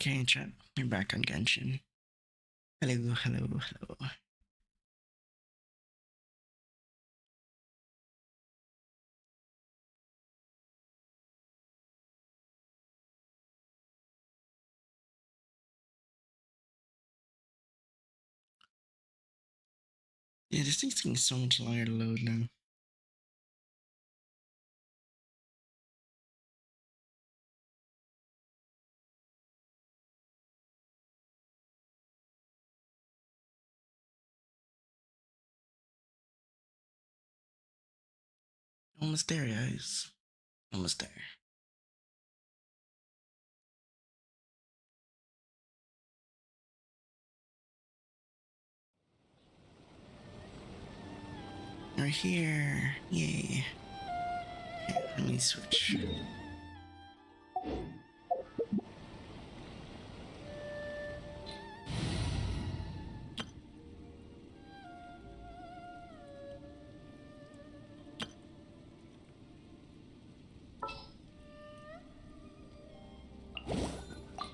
Okay, chat. You're back on Genshin. Hello, hello, hello. Yeah, this thing's taking so much longer to load now. Almost there, guys. Almost there. We're here. Yay. Okay, let me switch.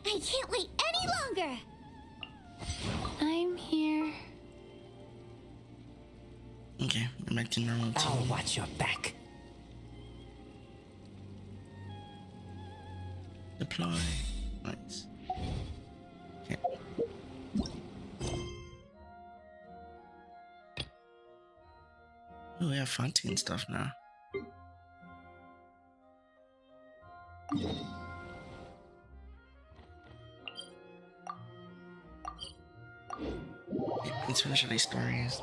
I can't wait any longer! I'm here. Okay, we're back to normal too. I'll watch your back. Deploy. Nice. Okay. Oh, we have Fontaine stuff now. Okay, let's finish these stories.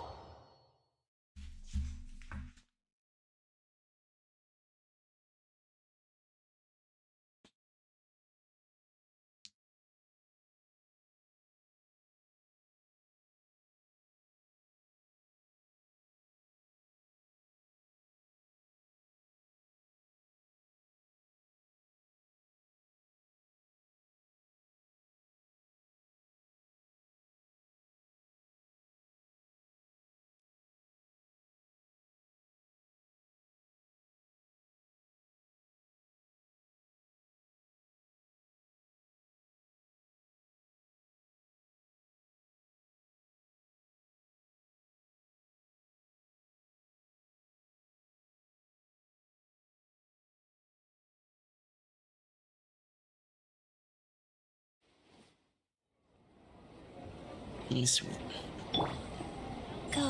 Sweet. Go.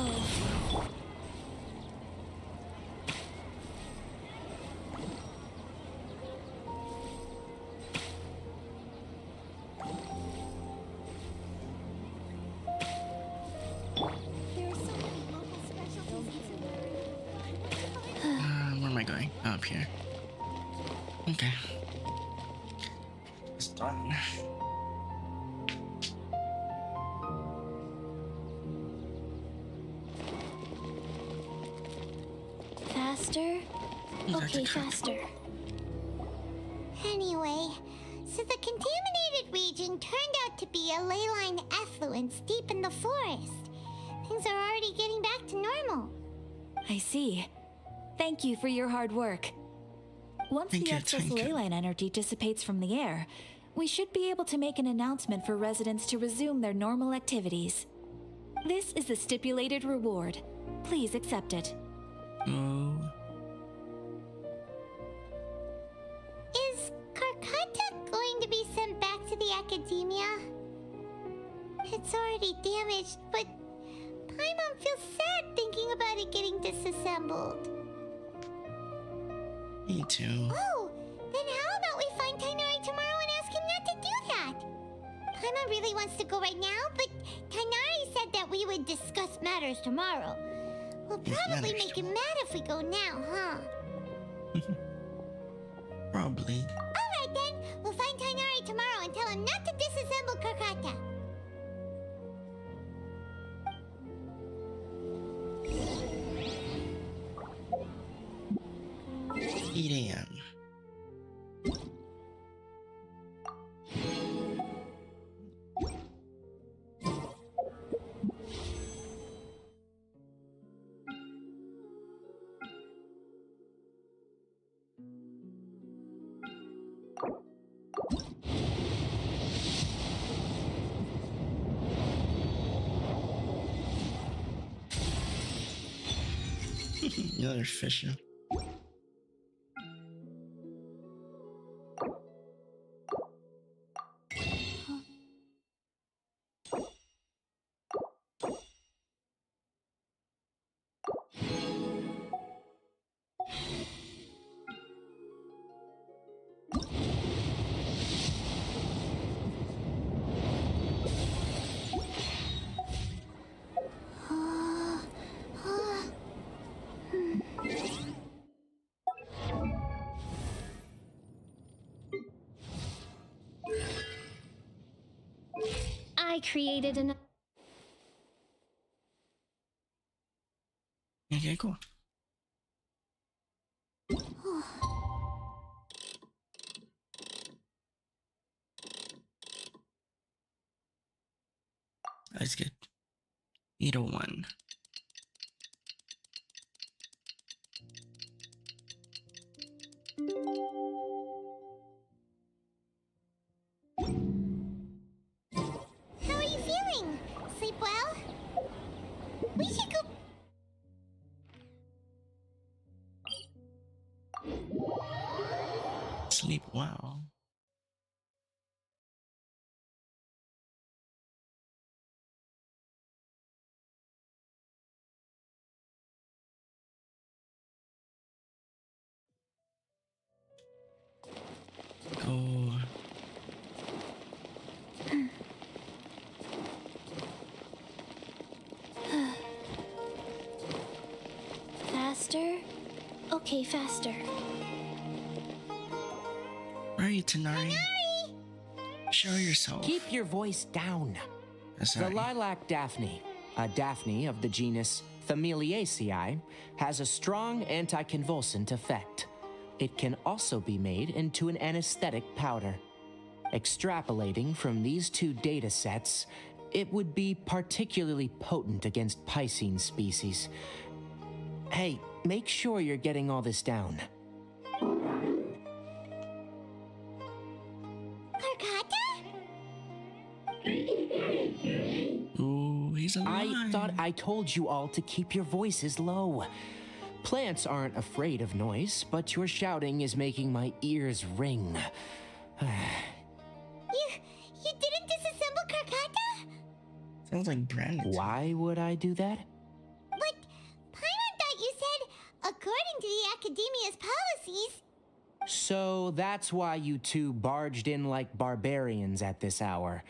Where am I going? Oh, up here. Okay. It's done. Faster? Okay, faster. Anyway, so the contaminated region turned out to be a ley line effluence deep in the forest. Things are already getting back to normal. I see. Thank you for your hard work. Once Thank the you, excess thank you. ley line energy dissipates from the air, we should be able to make an announcement for residents to resume their normal activities. This is the stipulated reward. Please accept it. Oh. Is Karkata going to be sent back to the academia? It's already damaged, but Paimon feels sad thinking about it getting disassembled. Me too. Oh, then how about we find Tainari tomorrow and ask him not to do that? Paimon really wants to go right now, but Tainari said that we would discuss matters tomorrow. We'll probably make him mad if we go now, huh? Probably. Alright then, we'll find Tainari tomorrow and tell him not to disassemble Karkata. AM. You're official. I created an. Okay, cool. That's good. 801. How are you feeling? Sleep well? We should go. Sleep well. Oh, Faster? Okay, faster. where are you, Tanari? Show yourself. Keep your voice down. The Sorry. lilac daphne, a daphne of the genus Familiaceae, has a strong anticonvulsant effect. It can also be made into an anesthetic powder. Extrapolating from these two data sets, it would be particularly potent against Piscine species. Hey, make sure you're getting all this down. Karkata? Ooh, he's alive. I thought I told you all to keep your voices low. Plants aren't afraid of noise, but your shouting is making my ears ring. You didn't disassemble Karkata? Sounds like Brent. Why would I do that? But Paimon thought you said, according to the Academia's policies. So that's why you two barged in like barbarians at this hour.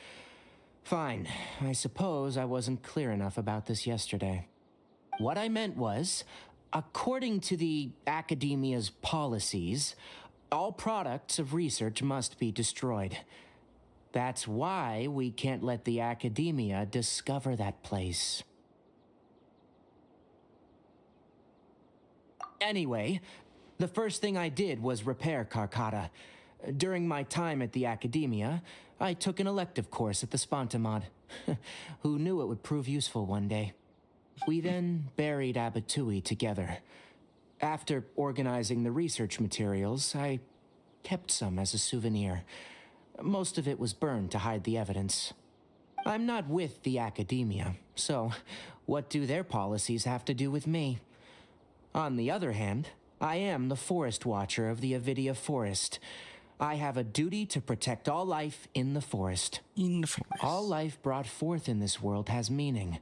Fine, I suppose I wasn't clear enough about this yesterday. What I meant was, according to the Academia's policies, all products of research must be destroyed. That's why we can't let the Academia discover that place. Anyway, the first thing I did was repair Karkata. During my time at the Academia, I took an elective course at the Spontamod. Who knew it would prove useful one day? We then buried Abatui together. After organizing the research materials, I kept some as a souvenir. Most of it was burned to hide the evidence. I'm not with the Academia, so what do their policies have to do with me? On the other hand, I am the Forest Watcher of the Avidia Forest. I have a duty to protect all life in the forest. In the forest. All life brought forth in this world has meaning,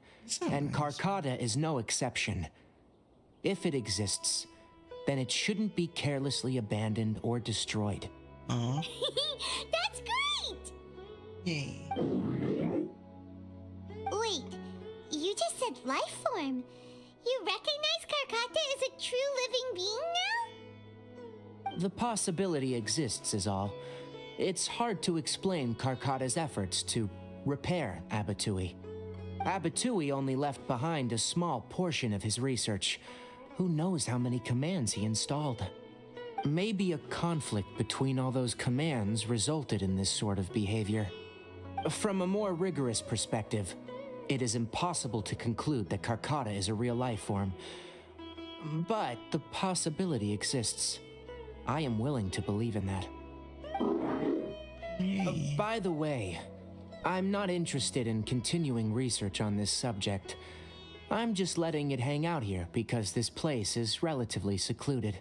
and Karkata is no exception. If it exists, then it shouldn't be carelessly abandoned or destroyed. Oh, That's great! yay. Wait, you just said life form. You recognize Karkata as a true living being now? The possibility exists is all. It's hard to explain Karkata's efforts to repair Abatui. Abatui only left behind a small portion of his research. Who knows how many commands he installed? Maybe a conflict between all those commands resulted in this sort of behavior. From a more rigorous perspective, it is impossible to conclude that Karkata is a real life form. But the possibility exists. I am willing to believe in that. Yay. By the way, I'm not interested in continuing research on this subject. I'm just letting it hang out here because this place is relatively secluded.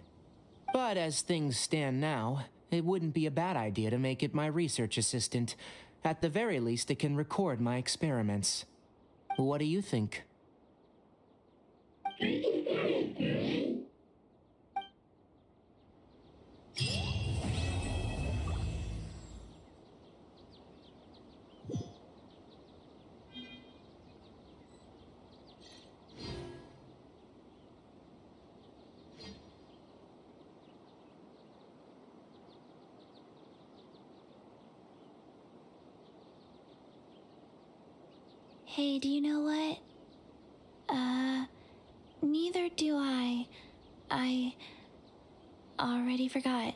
But as things stand now, it wouldn't be a bad idea to make it my research assistant. At the very least, it can record my experiments. What do you think? Hey, do you know what? Neither do I. I already forgot.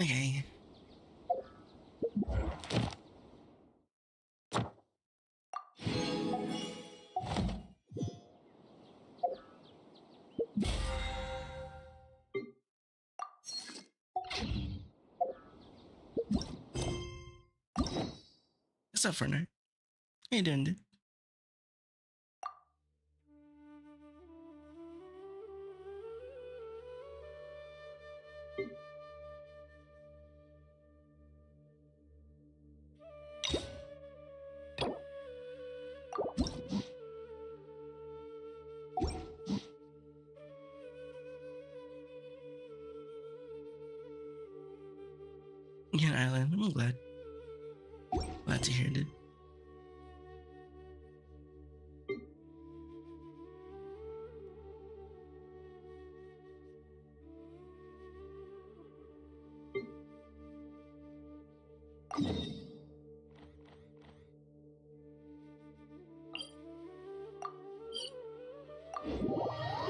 Okay. What's up, Fortnite? How you doing, dude? Yeah, Island. I'm glad. Glad to hear, dude.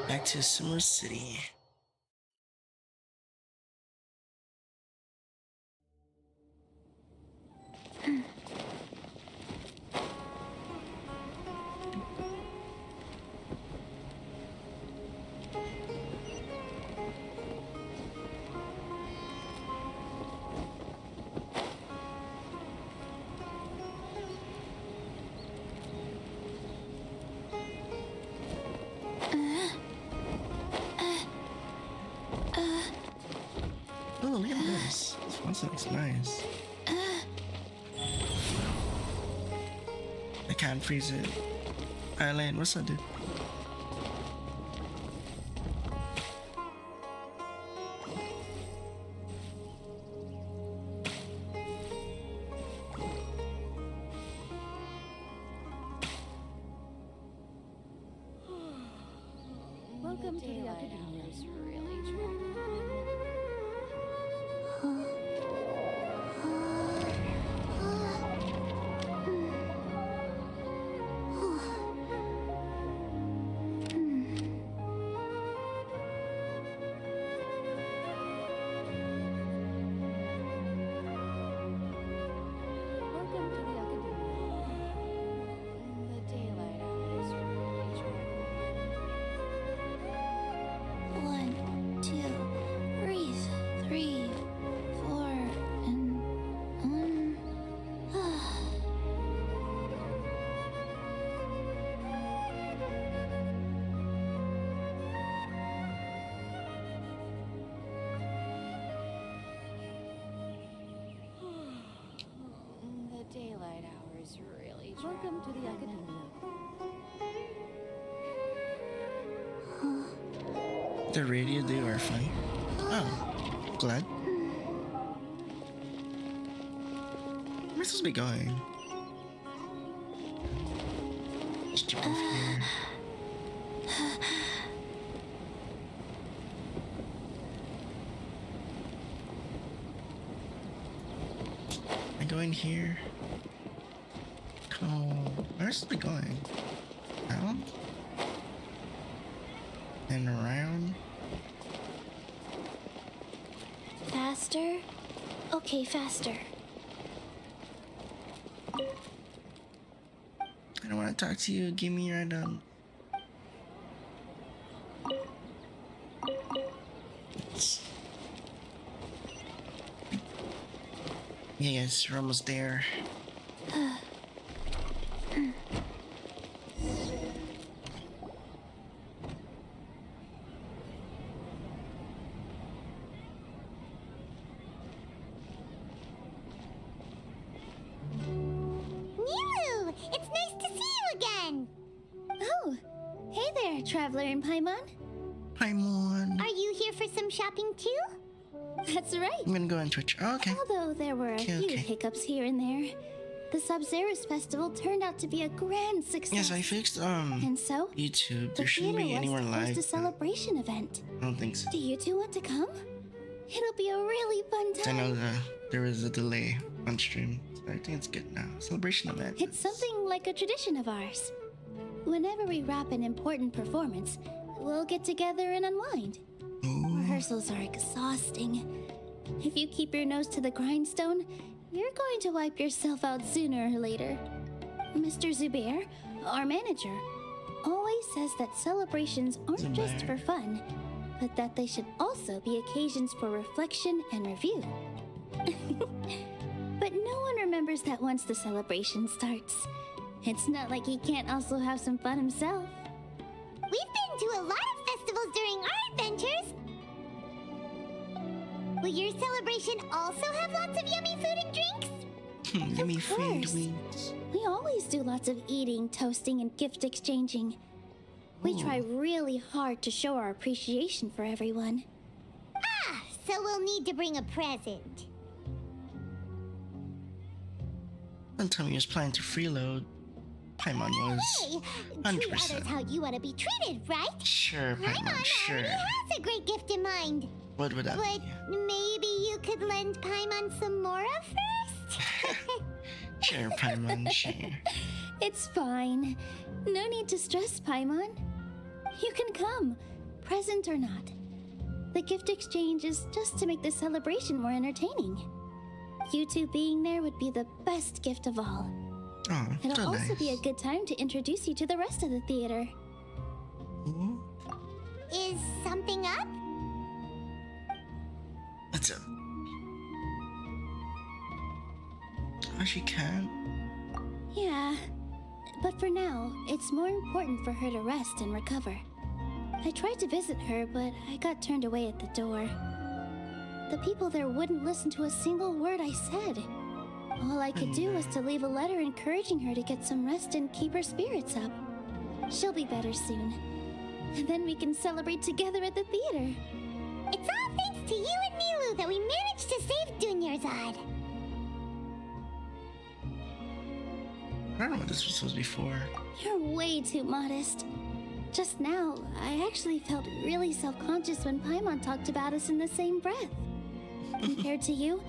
Back to Summer City. Oh, look at this. This one looks nice. I can't freeze it. Island, what's up, dude? Welcome to the Academia. Daylight hours really Welcome to the Academia. The radio do are fine. Oh, glad. Where am I supposed to be going? Just jump off here. I go in here. Oh, where's supposed to be going? Down? And around? Faster? Okay, faster. I don't want to talk to you. Give me your Yes, we're almost there. Nilu! It's nice to see you again! Oh, hey there, Traveler in Paimon. Paimon. Are you here for some shopping too? That's right. I'm gonna go on Twitch. Oh, okay. Although there were a Okay, few okay. hiccups here and there, the Sub-Zeros Festival turned out to be a grand success. Yes, I fixed And so, YouTube. the There shouldn't theater be was anywhere to host live. a celebration event. I don't think so. Do you two want to come? It'll be a really fun I know time. there was a delay on stream. So I think it's good now. Celebration event. It's something like a tradition of ours. Whenever we wrap an important performance, we'll get together and unwind. Ooh. Rehearsals are exhausting. If you keep your nose to the grindstone, you're going to wipe yourself out sooner or later. Mr. Zubair, our manager, always says that celebrations aren't just Zubair. for fun, but that they should also be occasions for reflection and review. But no one remembers that once the celebration starts. It's not like he can't also have some fun himself. We've been to a lot of festivals during our adventures. Will your celebration also have lots of yummy food and drinks? Give me Of food, course. wings. We always do lots of eating, toasting, and gift exchanging. We try really hard to show our appreciation for everyone. Ah, so we'll need to bring a present. Don't tell me you was planning to freeload. Paimon was. Hey, treat 100%. others how you want to be treated, right? Sure, Paimon, Paimon sure. already has a great gift in mind. What would that But be? maybe you could lend Paimon some Mora first? Sure, Paimon, sure. It's fine. No need to stress, Paimon. You can come, present or not. The gift exchange is just to make the celebration more entertaining. You two being there would be the best gift of all. Oh, It'll so also nice. be a good time to introduce you to the rest of the theater. Ooh, Is something up? what's up? Oh, she can? Yeah, but for now, it's more important for her to rest and recover. I tried to visit her, but I got turned away at the door. The people there wouldn't listen to a single word I said. All I could do was to leave a letter encouraging her to get some rest and keep her spirits up. She'll be better soon. And then we can celebrate together at the theater. It's all thanks to you and Nilu that we managed to save Dunyarzad. I don't know what this was supposed to be for. You're way too modest. Just now, I actually felt really self-conscious when Paimon talked about us in the same breath. Compared to you,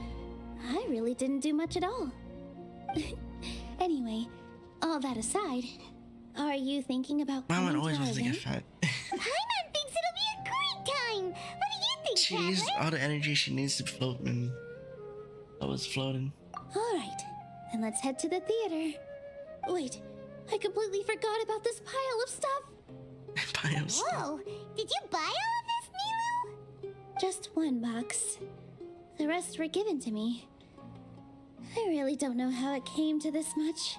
I really didn't do much at all. Anyway, all that aside, are you thinking about Paimon coming always to our wants to get event? fat. Paimon thinks it'll be a great time. What do you think, She needs Traveler? all the energy she needs to float, and I was floating. All right, then let's head to the theater. Wait, I completely forgot about this pile of stuff. Bios. Whoa, did you buy all of this, Nilu? Just one box. The rest were given to me. I really don't know how it came to this much.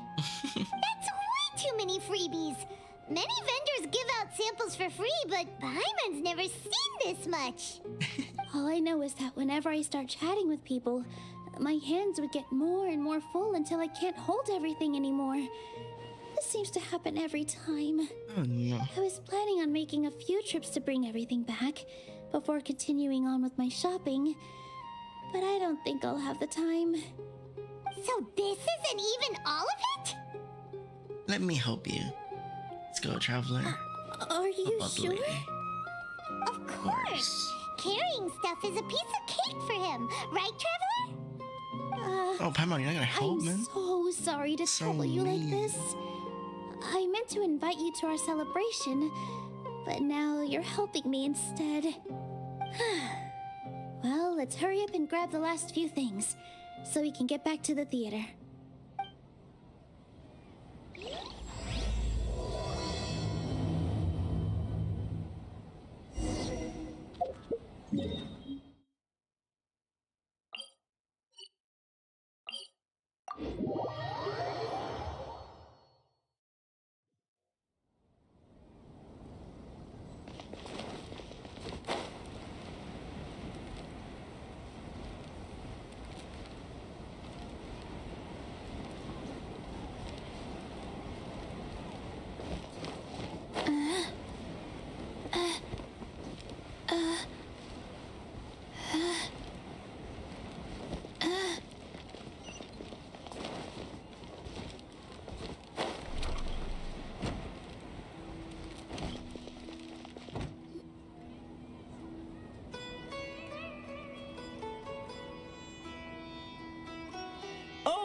That's way too many freebies. Many vendors give out samples for free, but Paimon's never seen this much. All I know is that whenever I start chatting with people, my hands would get more and more full until I can't hold everything anymore. This seems to happen every time. Oh no. I was planning on making a few trips to bring everything back before continuing on with my shopping, but I don't think I'll have the time. So this isn't even all of it? Let me help you. Let's go, Traveler. Are you About the sure? lady. Of course. Carrying stuff is a piece of cake for him, right, Traveler? Oh, Paimon, you're not gonna help, I'm man? so sorry to So trouble you like mean. this. I meant to invite you to our celebration, but now you're helping me instead. Well, let's hurry up and grab the last few things, so we can get back to the theater.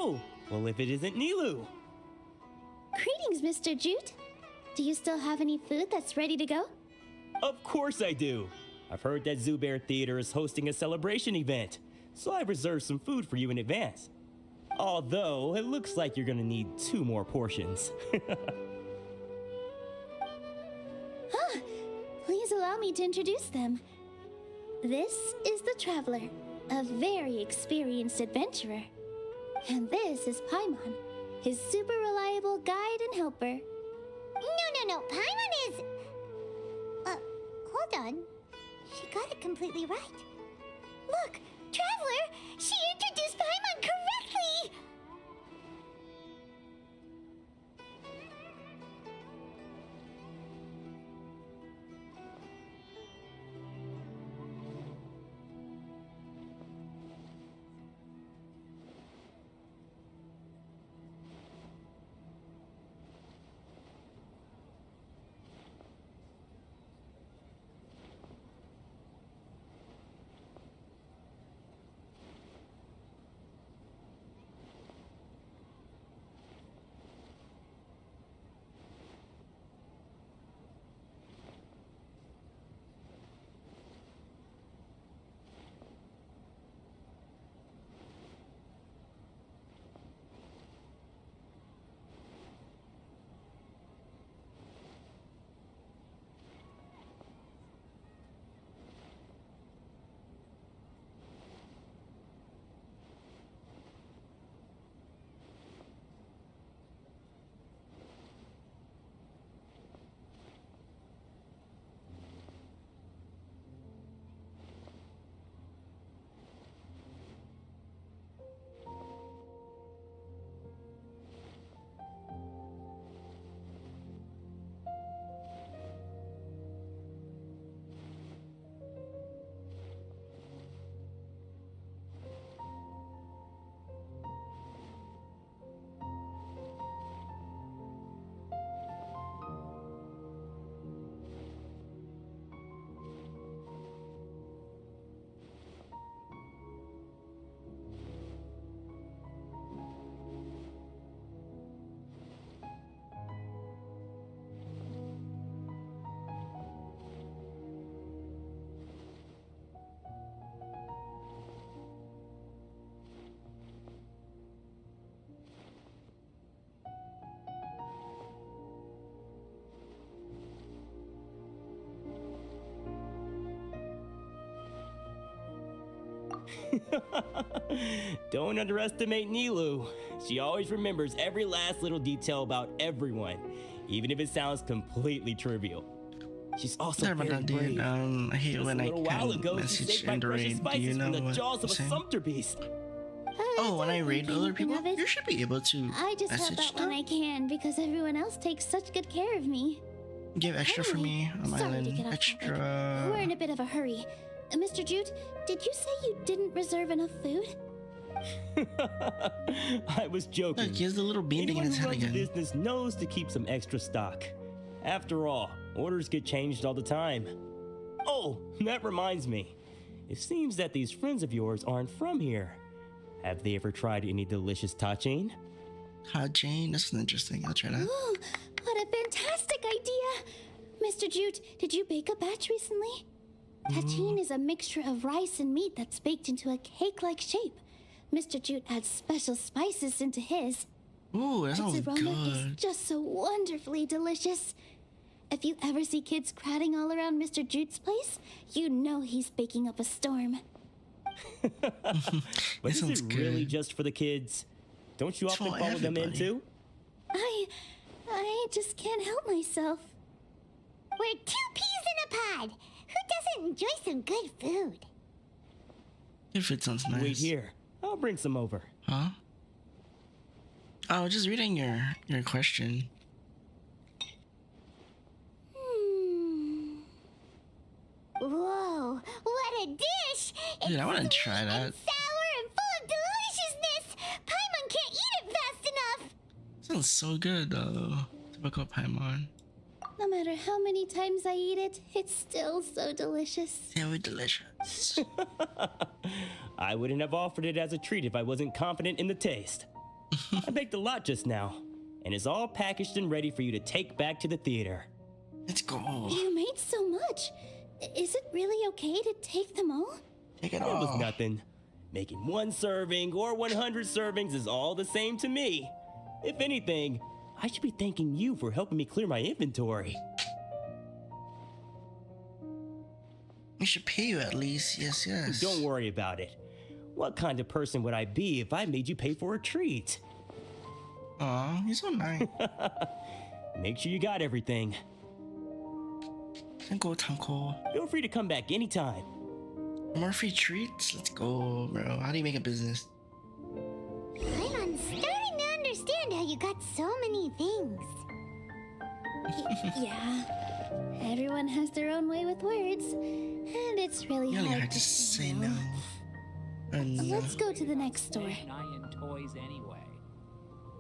Oh, well, if it isn't Nilu. Greetings, Mr. Jute. Do you still have any food that's ready to go? Of course I do. I've heard that Zubair Theater is hosting a celebration event, so I've reserved some food for you in advance. Although, it looks like you're gonna need 2 more portions. Please allow me to introduce them. This is the Traveler, a very experienced adventurer. And this is Paimon, his super reliable guide and helper. No. Paimon is... hold on. She got it completely right. Look, Traveler! She introduced Paimon correctly! Don't underestimate Nilu. She always remembers every last little detail about everyone, even if it sounds completely trivial. She's also Sorry about very that, dude. brave. I hate Just when a I little while can't ago, she message saved my in the precious raid. Do spices you know from the what jaws of I'm a saying? sumpter beast. Oh, when I raid other people, Thinking of it, you should be able to I just help message out when them. I can because everyone else takes such good care of me. Give extra for me on my Sorry to island. get off topic. Extra. We're in a bit of a hurry. Mr. Jute, did you say you didn't reserve enough food? I was joking. Look, he has the little bean in Anyone his who head runs a again. business knows to keep some extra stock. After all, orders get changed all the time. Oh, that reminds me. It seems that these friends of yours aren't from here. Have they ever tried any delicious tachin? Hot Jane, that's interesting. I'll try that. Oh, what a fantastic idea! Mr. Jute, did you bake a batch recently? Tachin is a mixture of rice and meat that's baked into a cake-like shape. Mr. Jute adds special spices into his. Ooh, that sounds Its aroma is good. just so wonderfully delicious. If you ever see kids crowding all around Mr. Jute's place, you know he's baking up a storm. But is sounds it really good. just for the kids? Don't you It's often for follow them in everybody. too? I just can't help myself. We're 2 peas in a pod! Who doesn't enjoy some good food? If it sounds nice. Wait here. I'll bring some over. Huh? Oh, just reading your question. Whoa, what a dish! It's Dude, I wanna sweet try that. and sour and full of deliciousness! Paimon can't eat it fast enough! Sounds so good though. Typical Paimon. No matter how many times I eat it, it's still so delicious. Very delicious. I wouldn't have offered it as a treat if I wasn't confident in the taste. I baked a lot just now, and it's all packaged and ready for you to take back to the theater. Let's go. You made so much. Is it really okay to take them all? Take it It was all. nothing. Making 1 serving or 100 servings is all the same to me. If anything, I should be thanking you for helping me clear my inventory. We should pay you at least. Yes, yes. Don't worry about it. What kind of person would I be if I made you pay for a treat? Aw, you're so nice. Make sure you got everything. Go, Tanko. Feel free to come back anytime. More free treats? Let's go, bro. How do you make a business? I'm starting to understand how you got so many things. Yeah. Everyone has their own way with words, and it's really Really hard hard to say no. Let's go to the next store. Toys anyway.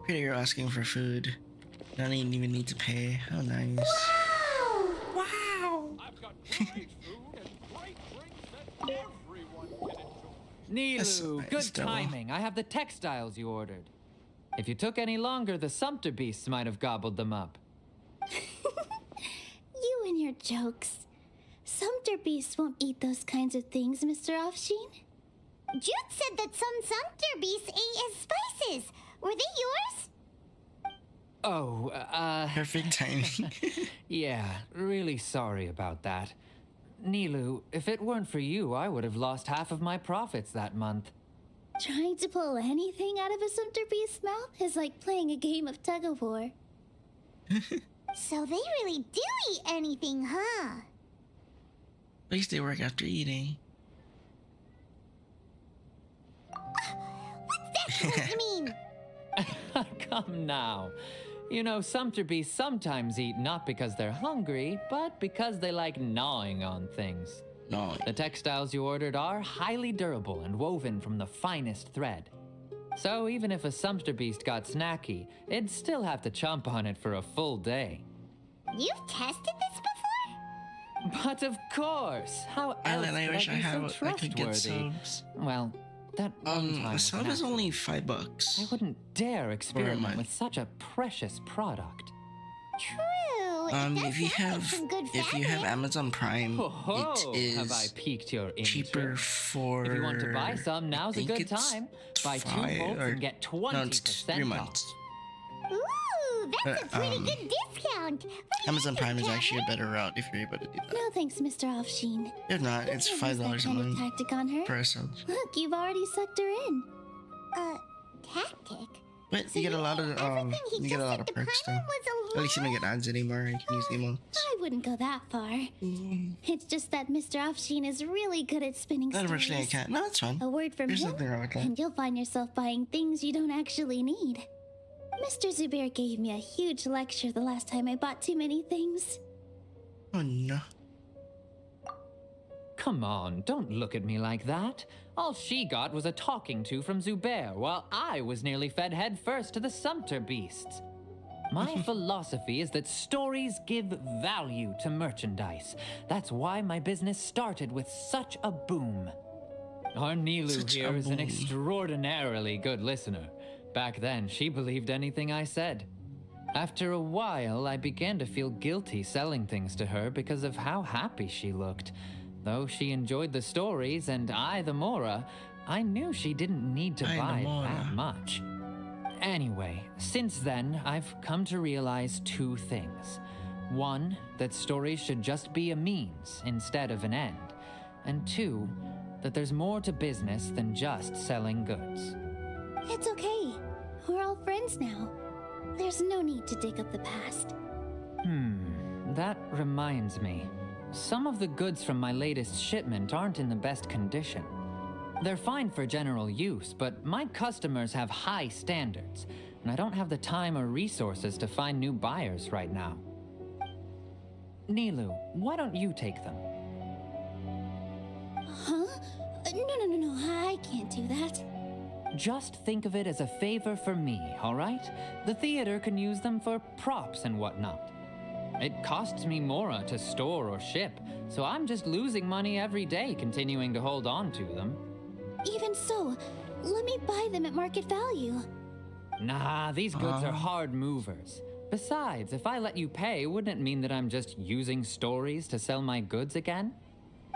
Pretty girl asking for food. I don't even need to pay. How nice. Wow! I've got great food and great drinks that everyone can enjoy. That's Nilu, nice, good though. timing. I have the textiles you ordered. If you took any longer, the Sumpter beasts might have gobbled them up. You and your jokes. Sumpter beasts won't eat those kinds of things, Mr. Offsheen. Jude said that some Sumpter beasts ate as spices. Were they yours? Oh, Perfect timing. yeah, really sorry about that. Nilu, if it weren't for you, I would have lost half of my profits that month. Trying to pull anything out of a Sumpter beast's mouth is like playing a game of tug-of-war. So they really do eat anything, huh? At least they work after eating. What's that supposed to mean? Come now. You know, Sumpter beasts sometimes eat not because they're hungry, but because they like gnawing on things. No. The textiles you ordered are highly durable and woven from the finest thread. So even if a Sumpter beast got snacky, it'd still have to chomp on it for a full day. You've tested this before? But of course, how else Island, I could wish I be had. so I could get trustworthy? subs. Well, that one time A was sub an is only $5. I wouldn't dare experiment month. with such a precious product. True. It does If you sound like have some good if you have fabric. Amazon Prime, Oh, it have I is piqued your interest? cheaper for. If you want to buy some, now's a I think good it's time. Buy 2 5 bolts or- and get 20% No, it's 3 off. months. Ooh, that's a pretty um, good discount. What do you Amazon think, Prime is actually a Catherine? better route if you're able to do that. No thanks, Mr. Offsheen. If not, it's Can't use that $5 a kind of month tactic on her. per sub. Look, you've already sucked her in. Tactic? But So you get a you lot mean of everything he you get a just lot said of to perks though. Paimon was a At least you don't lie? get ads anymore. You can use emotes. I wouldn't go that far. It's just that Mr. Offsheen is really good at spinning Unfortunately, I stories. can't. No, it's fine. A word from There's him, nothing wrong with that. and you'll find yourself buying things you don't actually need. Mr. Zubair gave me a huge lecture the last time I bought too many things. Oh no. Come on, don't look at me like that. All she got was a talking to from Zubair, while I was nearly fed head first to the Sumpter beasts. My philosophy is that stories give value to merchandise. That's why my business started with such a boom. Our Nilu Such a here is an boom. extraordinarily good listener. Back then, she believed anything I said. After a while, I began to feel guilty selling things to her because of how happy she looked. Though she enjoyed the stories and I the Mora, I knew she didn't need to I the buy Mora. that much. Anyway, since then, I've come to realize 2 things. One, that stories should just be a means instead of an end. And 2, that there's more to business than just selling goods. It's okay. We're all friends now. There's no need to dig up the past. That reminds me. Some of the goods from my latest shipment aren't in the best condition. They're fine for general use, but my customers have high standards, and I don't have the time or resources to find new buyers right now. Nilu, why don't you take them? Huh? No, I can't do that. Just think of it as a favor for me, all right? The theater can use them for props and whatnot. It costs me Mora to store or ship, so I'm just losing money every day continuing to hold on to them. Even so, let me buy them at market value. Nah, these goods are hard movers. Besides, if I let you pay, wouldn't it mean that I'm just using stories to sell my goods again?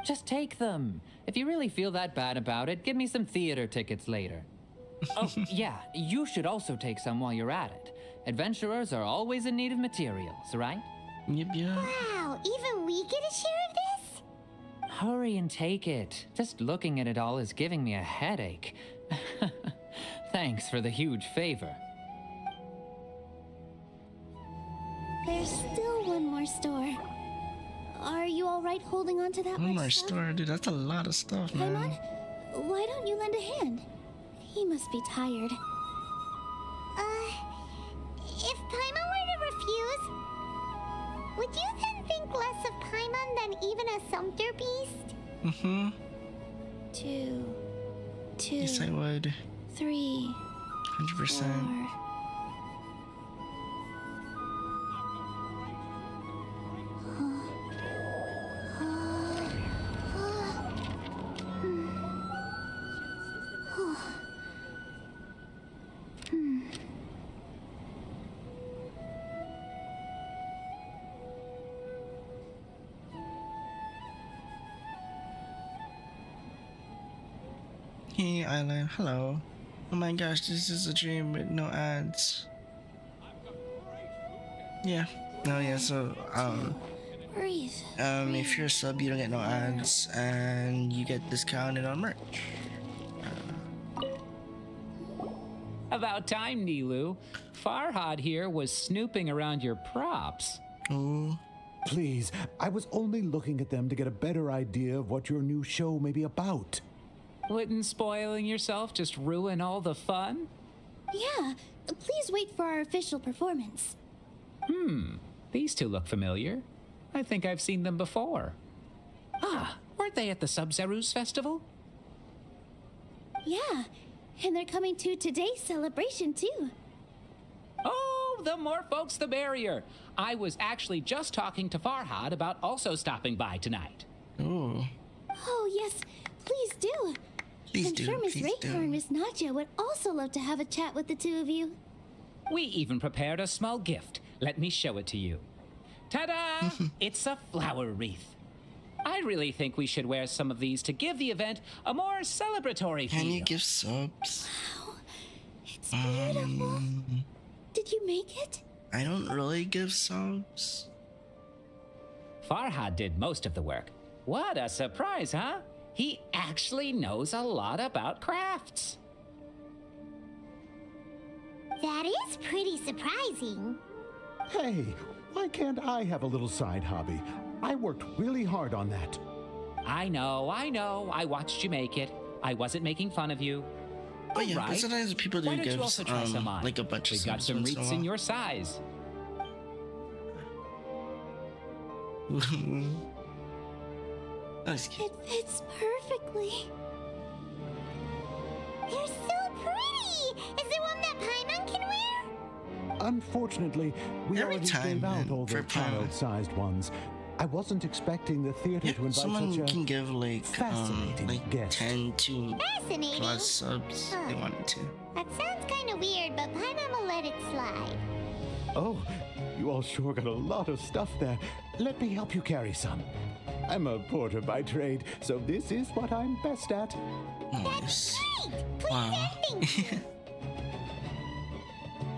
Just take them. If you really feel that bad about it, give me some theater tickets later. Oh, yeah, you should also take some while you're at it. Adventurers are always in need of materials, right? Yep. Wow, even we get a share of this? Hurry and take it. Just looking at it all is giving me a headache. Thanks for the huge favor. There's still one more store. Are you alright holding on to that One much more stuff? store, dude. That's a lot of stuff, Paimon, man. why don't you lend a hand? He must be tired. If Paimon were to refuse, would you then think less of Paimon than even a sumpter beast? Mm-hmm. Two, Yes, I would. 3, 100%. 4. Hey, Island. Hello. Oh my gosh, this is a dream with no ads. Yeah. No, yeah, so, Breathe. if you're a sub, you don't get no ads, and you get discounted on merch. About time, Nilu. Farhad here was snooping around your props. Ooh. Please, I was only looking at them to get a better idea of what your new show may be about. Wouldn't spoiling yourself just ruin all the fun? Yeah, please wait for our official performance. These two look familiar. I think I've seen them before. Ah, weren't they at the Sub-Zerus festival? Yeah, and they're coming to today's celebration too. Oh, the more folks the merrier. I was actually just talking to Farhad about also stopping by tonight. Ooh. Oh yes, please do. Please I'm do. sure Miss Please Reiko do. and Miss Nadja would also love to have a chat with the two of you. We even prepared a small gift. Let me show it to you. Ta-da! It's a flower wreath. I really think we should wear some of these to give the event a more celebratory feel. Can you give subs? It's beautiful. Did you make it? I don't really give subs. Farhad did most of the work. What a surprise, huh? He actually knows a lot about crafts. That is pretty surprising. Hey, why can't I have a little side hobby? I worked really hard on that. I know. I watched you make it. I wasn't making fun of you. But yeah, Alright. but sometimes people do Why don't give you also try some on? like a bunch of We've got subs some once in a wreaths in while. your size. That's cute. It fits perfectly. They're so pretty! Is there one that Paimon can wear? Unfortunately, we Every already time, gave out man, all for the Prime. child-sized ones. I wasn't expecting the theater Yeah, to invite someone such a can give like fascinating guest. 10 to Fascinating. plus subs if they wanted to. That sounds kind of weird, but Paimon will let it slide. Oh, you all sure got a lot of stuff there. Let me help you carry some. I'm a porter by trade, so this is what I'm best at. Nice. Great! Please Wow. and thank you.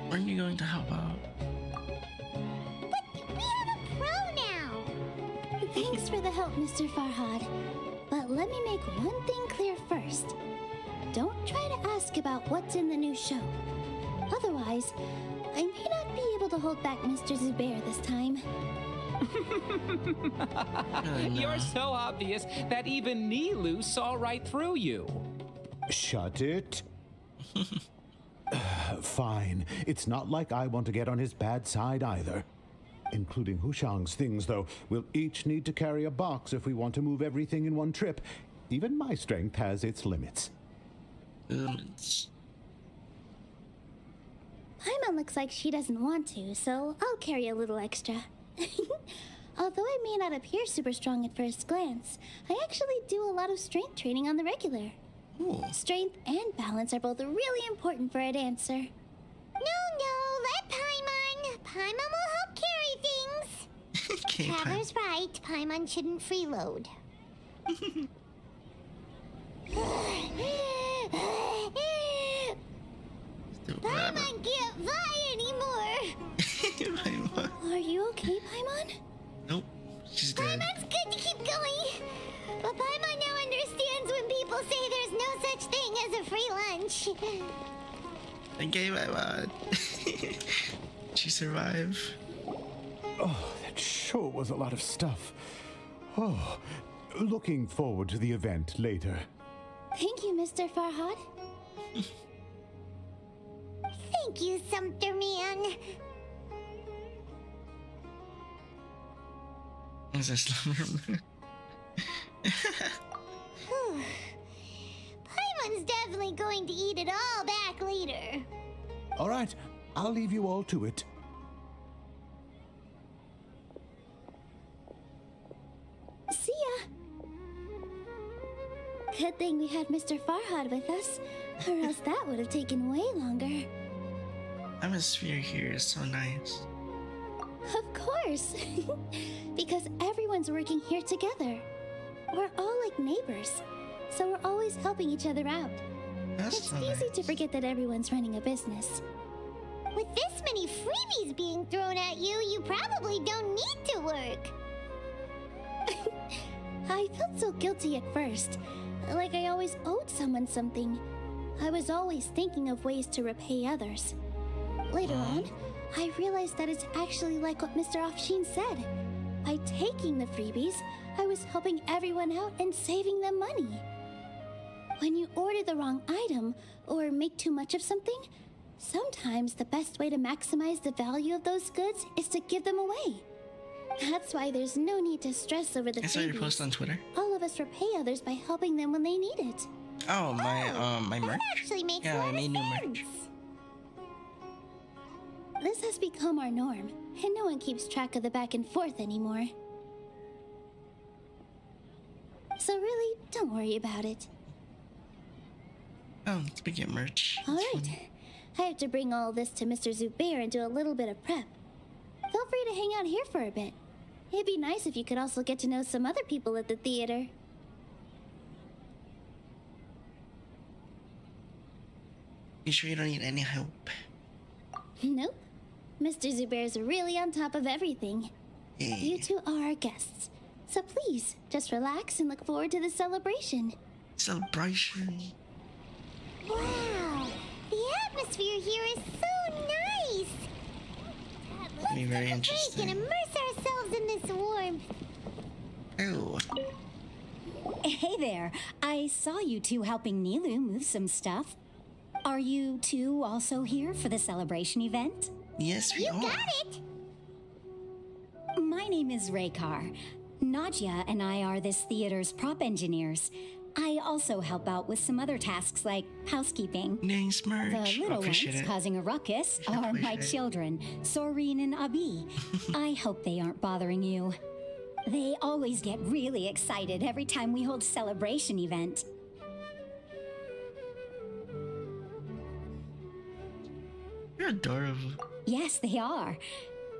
When are you going to help out? But we have a pro now. Thanks for the help, Mr. Farhad. But let me make one thing clear first. Don't try to ask about what's in the new show. Otherwise, I may not be able to hold back Mr. Zubair this time. You're so obvious that even Nilu saw right through you. Shut it. Fine. It's not like I want to get on his bad side either. Including Hushang's things, though. We'll each need to carry a box if we want to move everything in one trip. Even my strength has its limits. It's- Paimon looks like she doesn't want to, so I'll carry a little extra. Although I may not appear super strong at first glance, I actually do a lot of strength training on the regular. Ooh. Strength and balance are both really important for a dancer. Paimon will help carry things. Okay, Traveler's right. Paimon shouldn't freeload. Paimon can't fly anymore. Paimon. Are you okay, Paimon? Nope, she's dead. Paimon's good to keep going. But Paimon now understands when people say there's no such thing as a free lunch. Okay, Paimon. She survived. Oh, that sure was a lot of stuff. Oh, looking forward to the event later. Thank you, Mr. Farhad. Thank you, Sumpter Man. Is this slumber? Paimon's definitely going to eat it all back later. All right, I'll leave you all to it. See ya. Good thing we had Mr. Farhad with us, or else that would have taken way longer. Atmosphere here is so nice. Of course. Because everyone's working here together. We're all like neighbors, so we're always helping each other out. That's It's so easy to nice. forget that everyone's running a business. With this many freebies being thrown at you, you probably don't need to work. I felt so guilty at first, like I always owed someone something. I was always thinking of ways to repay others. Later on, I realized that it's actually like what Mr. Afshin said. By taking the freebies, I was helping everyone out and saving them money. When you order the wrong item or make too much of something, sometimes the best way to maximize the value of those goods is to give them away. That's why there's no need to stress over the I saw your freebies. post on Twitter. All of us repay others by helping them when they need it. Oh, my merch. That actually makes Yeah, a I lot made of new sense. merch. This has become our norm, and no one keeps track of the back and forth anymore. So really, don't worry about it. Oh, let's get merch. All That's right. fun. I have to bring all this to Mr. Zubair and do a little bit of prep. Feel free to hang out here for a bit. It'd be nice if you could also get to know some other people at the theater. You sure you don't need any help? Nope. Mr. Zubair's really on top of everything. Yeah. You two are our guests. So please, just relax and look forward to the celebration. Celebration. Wow, the atmosphere here is so nice. Let's Be take very a break and interesting. immerse ourselves in this warmth. Oh, Hey there. I saw you two helping Nilu move some stuff. Are you two also here for the celebration event? yes, we You are. got it. My name is Raykar. Nadia and I are this theater's prop engineers. I also help out with some other tasks like housekeeping. Nice The merch. little Appreciate ones it. causing a ruckus are my Appreciate it. children, Soreen and Abi. I hope they aren't bothering you. They always get really excited every time we hold a celebration event. You're adorable. Yes, they are.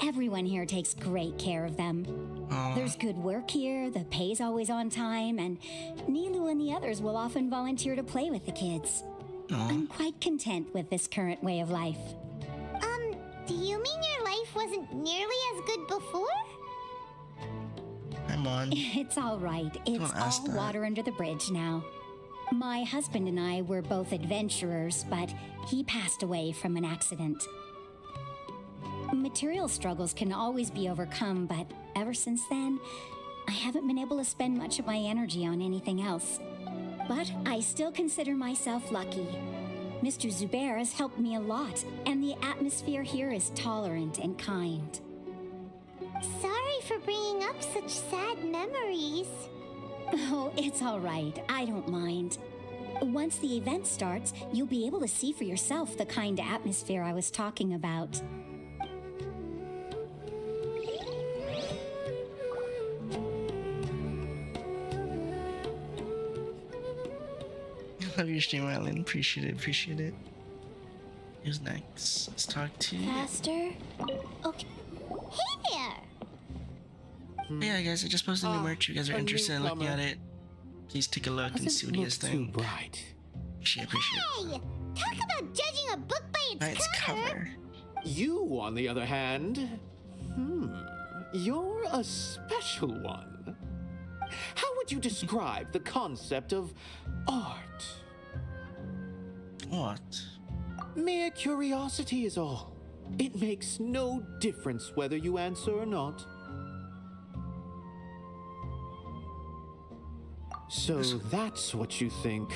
Everyone here takes great care of them. Aw. There's good work here, the pay's always on time, and Nilu and the others will often volunteer to play with the kids. Aw. I'm quite content with this current way of life. Do you mean your life wasn't nearly as good before? I'm on. It's all right. It's Don't ask all that. water under the bridge now. My husband and I were both adventurers, but he passed away from an accident. Material struggles can always be overcome, but ever since then, I haven't been able to spend much of my energy on anything else. But I still consider myself lucky. Mr. Zubair has helped me a lot, and the atmosphere here is tolerant and kind. Sorry for bringing up such sad memories. Oh, it's all right. I don't mind. Once the event starts, you'll be able to see for yourself the kind of atmosphere I was talking about. Love your stream, Island. Appreciate it. Appreciate it. Who's next? Let's talk to. Faster. Okay. Hey there! Yeah, guys, I just posted new merch. You guys are a interested in looking at newcomer. it? Please take a look and see what you guys Too think. bright. Appreciate it. Hey! Talk about judging a book by its By its cover. You, on the other hand, you're a special one. How would you describe the concept of art? What? Mere curiosity is all. It makes no difference whether you answer or not. So that's what you think,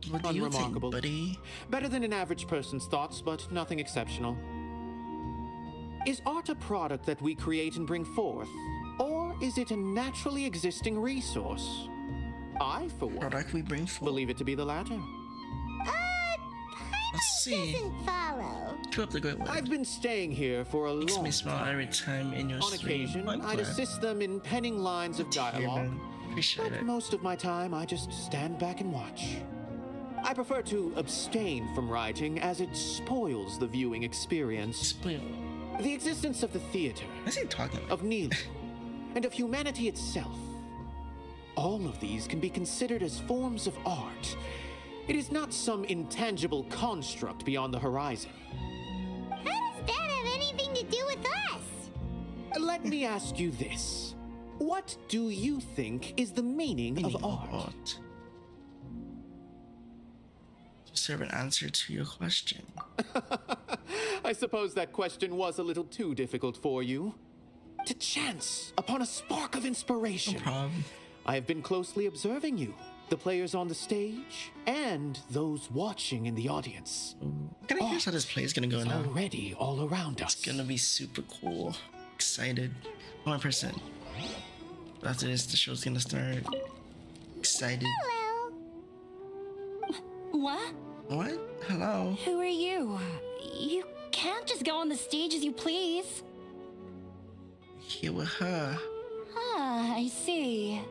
What do you think, Unremarkable. buddy? Better than an average person's thoughts, but nothing exceptional. Is art a product that we create and bring forth? Or is it a naturally existing resource? I, for one, Product we bring forth. believe it to be the latter. Let's see. Doesn't follow. Keep up the great work. I've been staying here for a Makes long me smile time. every time in your On stream. occasion, I'm I'd glad. assist them in penning lines of Good to hear, dialogue. man. Appreciate But it. most of my time, I just stand back and watch. I prefer to abstain from writing as it spoils the viewing experience. Spoil. The existence of the theater, What's he talking about? of kneeling, and of humanity itself. All of these can be considered as forms of art. It is not some intangible construct beyond the horizon. How does that have anything to do with us? Let me ask you this. What do you think is the meaning of art? To serve an answer to your question. I suppose that question was a little too difficult for you. To chance upon a spark of inspiration. No problem. I have been closely observing you, the players on the stage, and those watching in the audience. I'm kind of curious how this play is gonna go now. Already all around us. It's gonna be super cool. Excited. 100%. After this, the show's gonna start. Excited. Hello. What? What? Hello? Who are you? You can't just go on the stage as you please. Here with her. Ah, I see.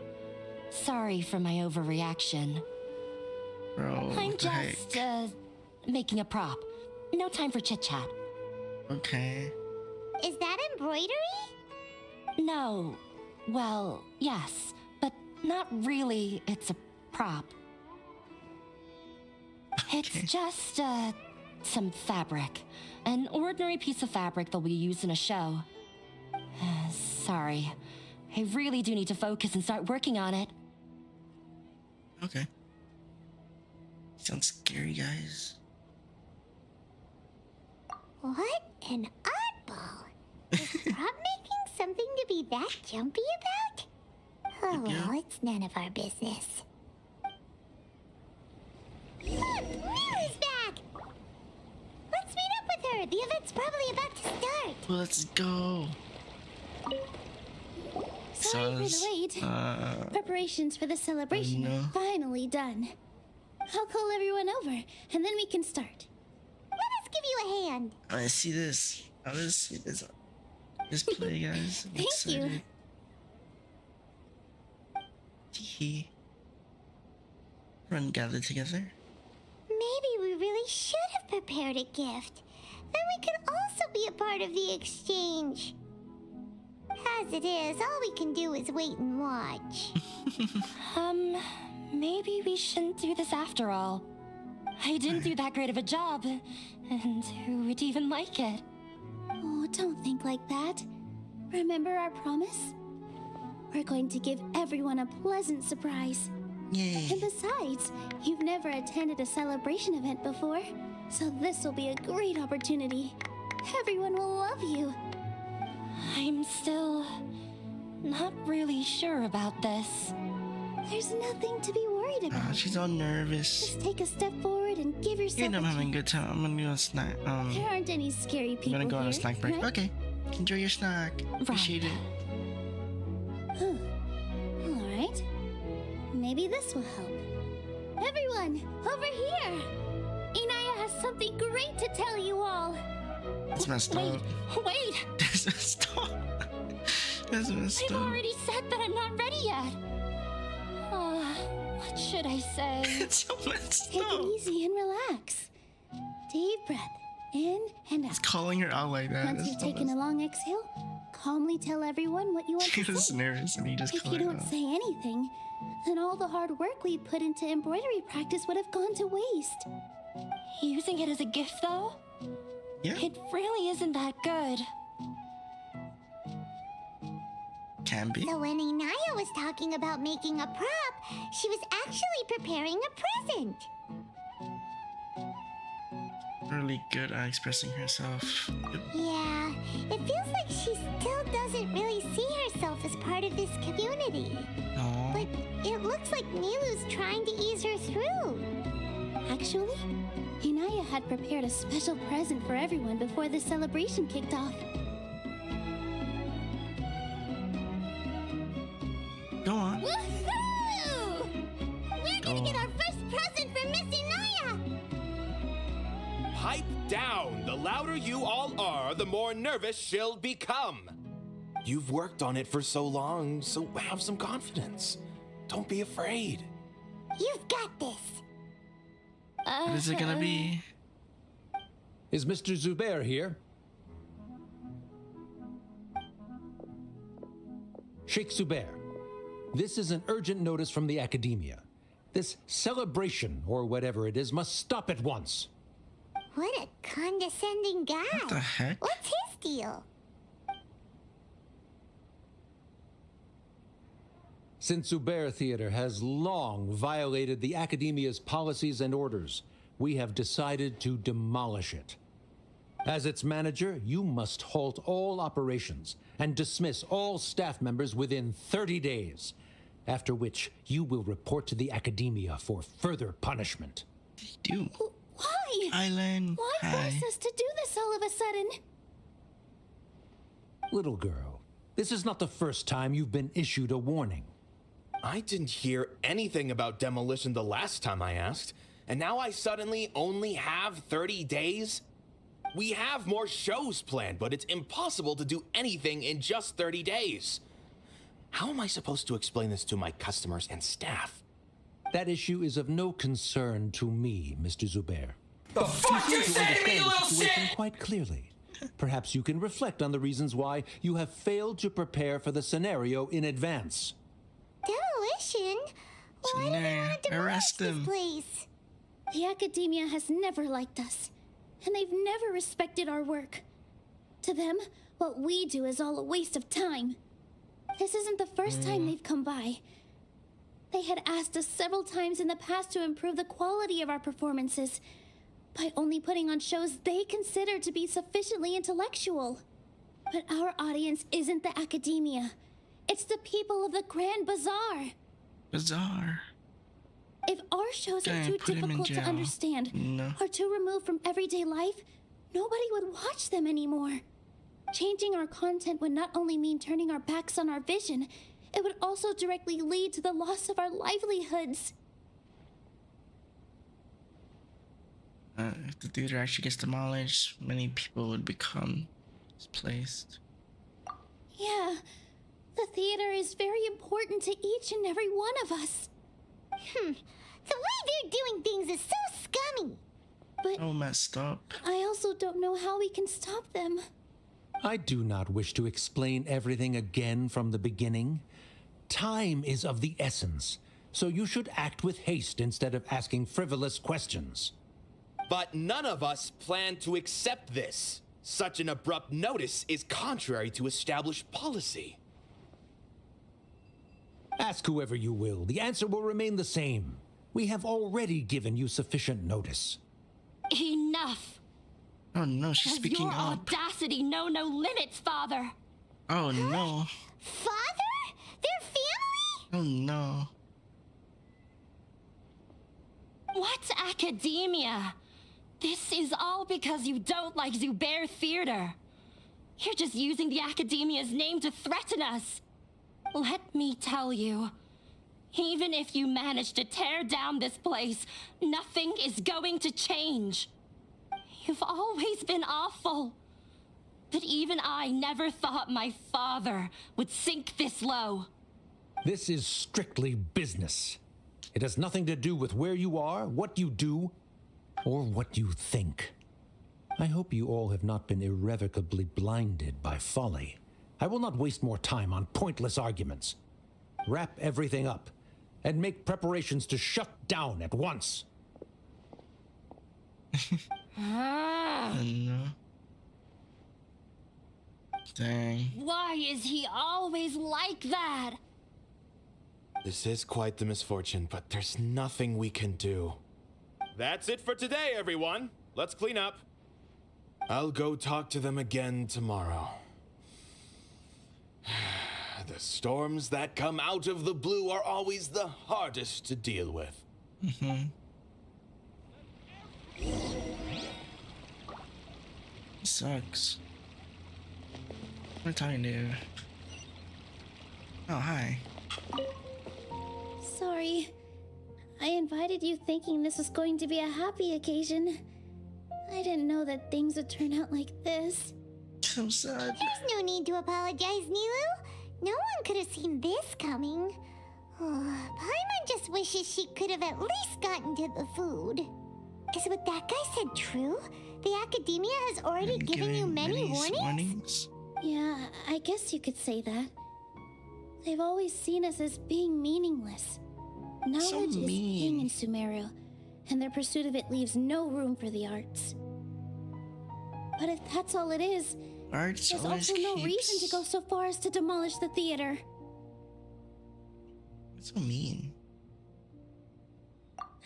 Sorry for my overreaction. Bro, I'm what the heck? just, making a prop. No time for chit-chat. Okay. Is that embroidery? No. Well, yes, but not really. It's a prop. It's just, some fabric. An ordinary piece of fabric that we use in a show. Sorry. I really do need to focus and start working on it. Okay. Sounds scary, guys. What an oddball. Is prop making something to be that jumpy about? Oh well, it's none of our business. Look, Lily's back! Let's meet up with her. The event's probably about to start. Well, let's go. Sorry for the wait. Preparations for the celebration no. are finally done. I'll call everyone over, and then we can start. Let us give you a hand. I wanna see this. I wanna see this play, guys. I'm Thank you. excited. Tee. Everyone gathered together. Maybe we really should have prepared a gift. Then we could also be a part of the exchange. As it is, all we can do is wait and watch. Maybe we shouldn't do this after all. I didn't do that great of a job, and who would even like it? Oh, don't think like that. Remember our promise? We're going to give everyone a pleasant surprise. Yay. And besides, you've never attended a celebration event before, so this will be a great opportunity. Everyone will love you. I'm still not really sure about this. There's nothing to be worried about. She's all nervous. Just take a step forward and give yourself You know I'm a having a chance. good time. I'm gonna go on a snack. There aren't any scary I'm people gonna go on a here, snack break. right? Okay. Enjoy your snack. Appreciate it. All right. Maybe this will help. Everyone, over here! Inaya has something great to tell you all. That's messed up. Wait! That's messed up. That's messed I've up. already said that I'm not ready yet. What should I say? It's so messed Take up. it easy and relax. Deep breath. In and out. It's calling her out like that. Once That's you've the taken a best. long exhale, calmly tell everyone what you want She to was say. nervous and you just If call you her don't out. say anything, then all the hard work we put into embroidery practice would have gone to waste. Using it as a gift, though? Yeah, It really isn't that good. can be. So when Inaya was talking about making a prop, she was actually preparing a present. Really good at expressing herself. Yep. Yeah, it feels like she still doesn't really see herself as part of this community. Aw. But it looks like Milu's trying to ease her through. Actually, Inaya had prepared a special present for everyone before the celebration kicked off. Go on. Woohoo! We're gonna get our first present from Miss Inaya! Pipe down! The louder you all are, the more nervous she'll become. You've worked on it for so long, so have some confidence. Don't be afraid. You've got this. What is it gonna be? Is Mr. Zubair here? Sheikh Zubair, this is an urgent notice from the Academia. This celebration, or whatever it is, must stop at once. What a condescending guy. What the heck? What's his deal? Since Zubair Theater has long violated the Academia's policies and orders, we have decided to demolish it. As its manager, you must halt all operations and dismiss all staff members within 30 days, after which you will report to the Academia for further punishment. Do. Why? Island. Why Hi. force us to do this all of a sudden? Little girl, this is not the first time you've been issued a warning. I didn't hear anything about demolition the last time I asked, and now I suddenly only have 30 days? We have more shows planned, but it's impossible to do anything in just 30 days. How am I supposed to explain this to my customers and staff? That issue is of no concern to me, Mr. Zubair. The fuck you say to me, you little shit! Quite clearly. Perhaps you can reflect on the reasons why you have failed to prepare for the scenario in advance. Demolition? Why do they want to demolish Arrest this them. place? The Academia has never liked us, and they've never respected our work. To them, what we do is all a waste of time. This isn't the first time they've come by. They had asked us several times in the past to improve the quality of our performances by only putting on shows they consider to be sufficiently intellectual. But our audience isn't the Academia. It's the people of the Grand Bazaar. Bizarre. If our shows are Dang, too put him in difficult to jail. understand No. or too removed from everyday life, nobody would watch them anymore. Changing our content would not only mean turning our backs on our vision, it would also directly lead to the loss of our livelihoods. If the theater actually gets demolished, many people would become displaced. Yeah, the theater is very important to each and every one of us. The way they're doing things is so scummy. But Oh, messed up. I also don't know how we can stop them. I do not wish to explain everything again from the beginning. Time is of the essence, so you should act with haste instead of asking frivolous questions. But none of us plan to accept this. Such an abrupt notice is contrary to established policy. Ask whoever you will, the answer will remain the same. We have already given you sufficient notice. Enough! Oh no, she's Has speaking your up. audacity know no limits, Father? Oh no. Father? Their family? Oh no. What's academia? This is all because you don't like Zubair Theater. You're just using the Academia's name to threaten us. Let me tell you, even if you manage to tear down this place, nothing is going to change. You've always been awful. But even I never thought my father would sink this low. This is strictly business. It has nothing to do with where you are, what you do, or what you think. I hope you all have not been irrevocably blinded by folly. I will not waste more time on pointless arguments. Wrap everything up and make preparations to shut down at once. No. Dang. Why is he always like that? This is quite the misfortune, but there's nothing we can do. That's it for today, everyone. Let's clean up. I'll go talk to them again tomorrow. The storms that come out of the blue are always the hardest to deal with. Sucks. What are you talking to? Oh, hi. Sorry. I invited you thinking this was going to be a happy occasion. I didn't know that things would turn out like this. So sad. There's no need to apologize, Nilu. No one could have seen this coming. Oh, Paimon just wishes she could have at least gotten to the food. Is what that guy said true? The academia has already given you many warnings? Yeah, I guess you could say that. They've always seen us as being meaningless. Knowledge is king in Sumeru, and their pursuit of it leaves no room for the arts. But if that's all it is, Arts there's also no reason to go so far as to demolish the theater. That's so mean.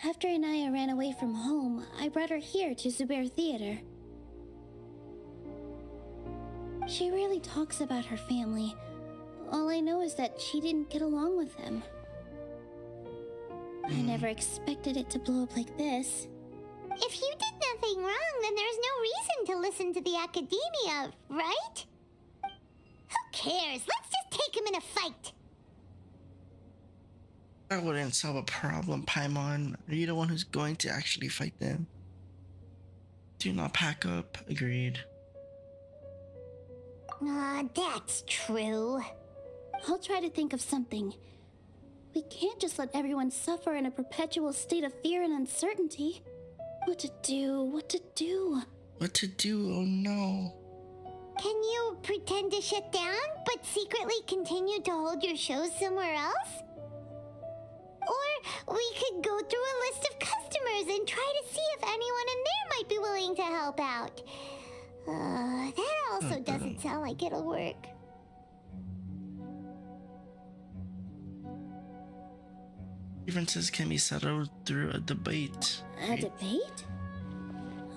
After Inaya ran away from home, I brought her here to Zubair Theater. She rarely talks about her family. All I know is that she didn't get along with them. I never expected it to blow up like this. If you did nothing wrong, then there's no reason to listen to the academia, right? Who cares? Let's just take him in a fight. That wouldn't solve a problem, Paimon. Are you the one who's going to actually fight them? Do not pack up. Agreed. That's true. I'll try to think of something. We can't just let everyone suffer in a perpetual state of fear and uncertainty. What to do? What to do? What to do? Oh no. Can you pretend to shut down, but secretly continue to hold your shows somewhere else? Or we could go through a list of customers and try to see if anyone in there might be willing to help out. That also doesn't sound like it'll work. Differences can be settled through a debate. A debate?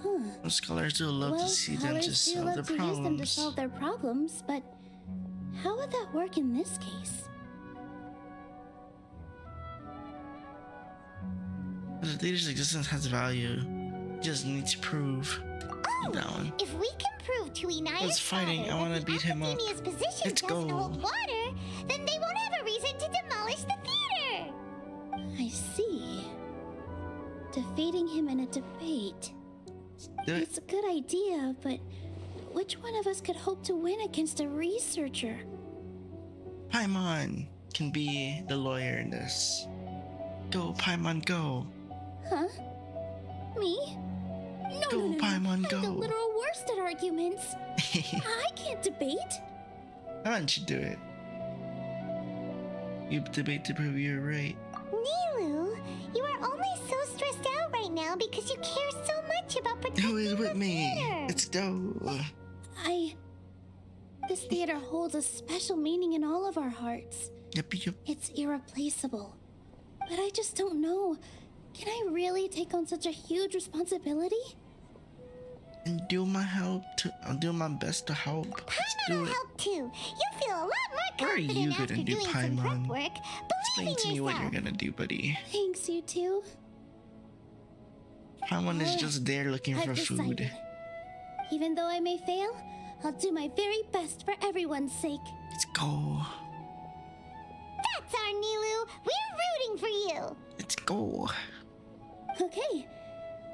Huh. Most scholars do love to see them to solve their use them to problems. solve their problems, but how would that work in this case? The theater's existence has value. You just need to prove that one. If we can prove to Inaya's Who's fighting? father I wanna that the beat him up. academia's position Let's doesn't go. hold water, then they won't have a reason to demolish the theater. I see. Defeating him in a debate. Do it. It's a good idea, but which one of us could hope to win against a researcher? Paimon can be the lawyer in this. Go, Paimon, go. Huh? Me? No, Go, Paimon, I'm go. the literal worst at arguments. I can't debate. Why don't you do it? You debate to prove you're right. Nilu, you are only so stressed out right now because you care so much about protecting Who is with the me? theater. Let's go. This theater holds a special meaning in all of our hearts. Yep. It's irreplaceable. But I just don't know. Can I really take on such a huge responsibility? And do my I'll do my best to help. Let's Paimon do will it. help too. You'll feel a lot more What are you confident gonna after do, doing some prep Paimon? work. Explain Believe to in me what yourself. you're gonna do, buddy. Thanks, you two. Paimon is just there looking for I've food. decided. Even though I may fail, I'll do my very best for everyone's sake. Let's go. That's our Nilu. We're rooting for you. Let's go. Okay,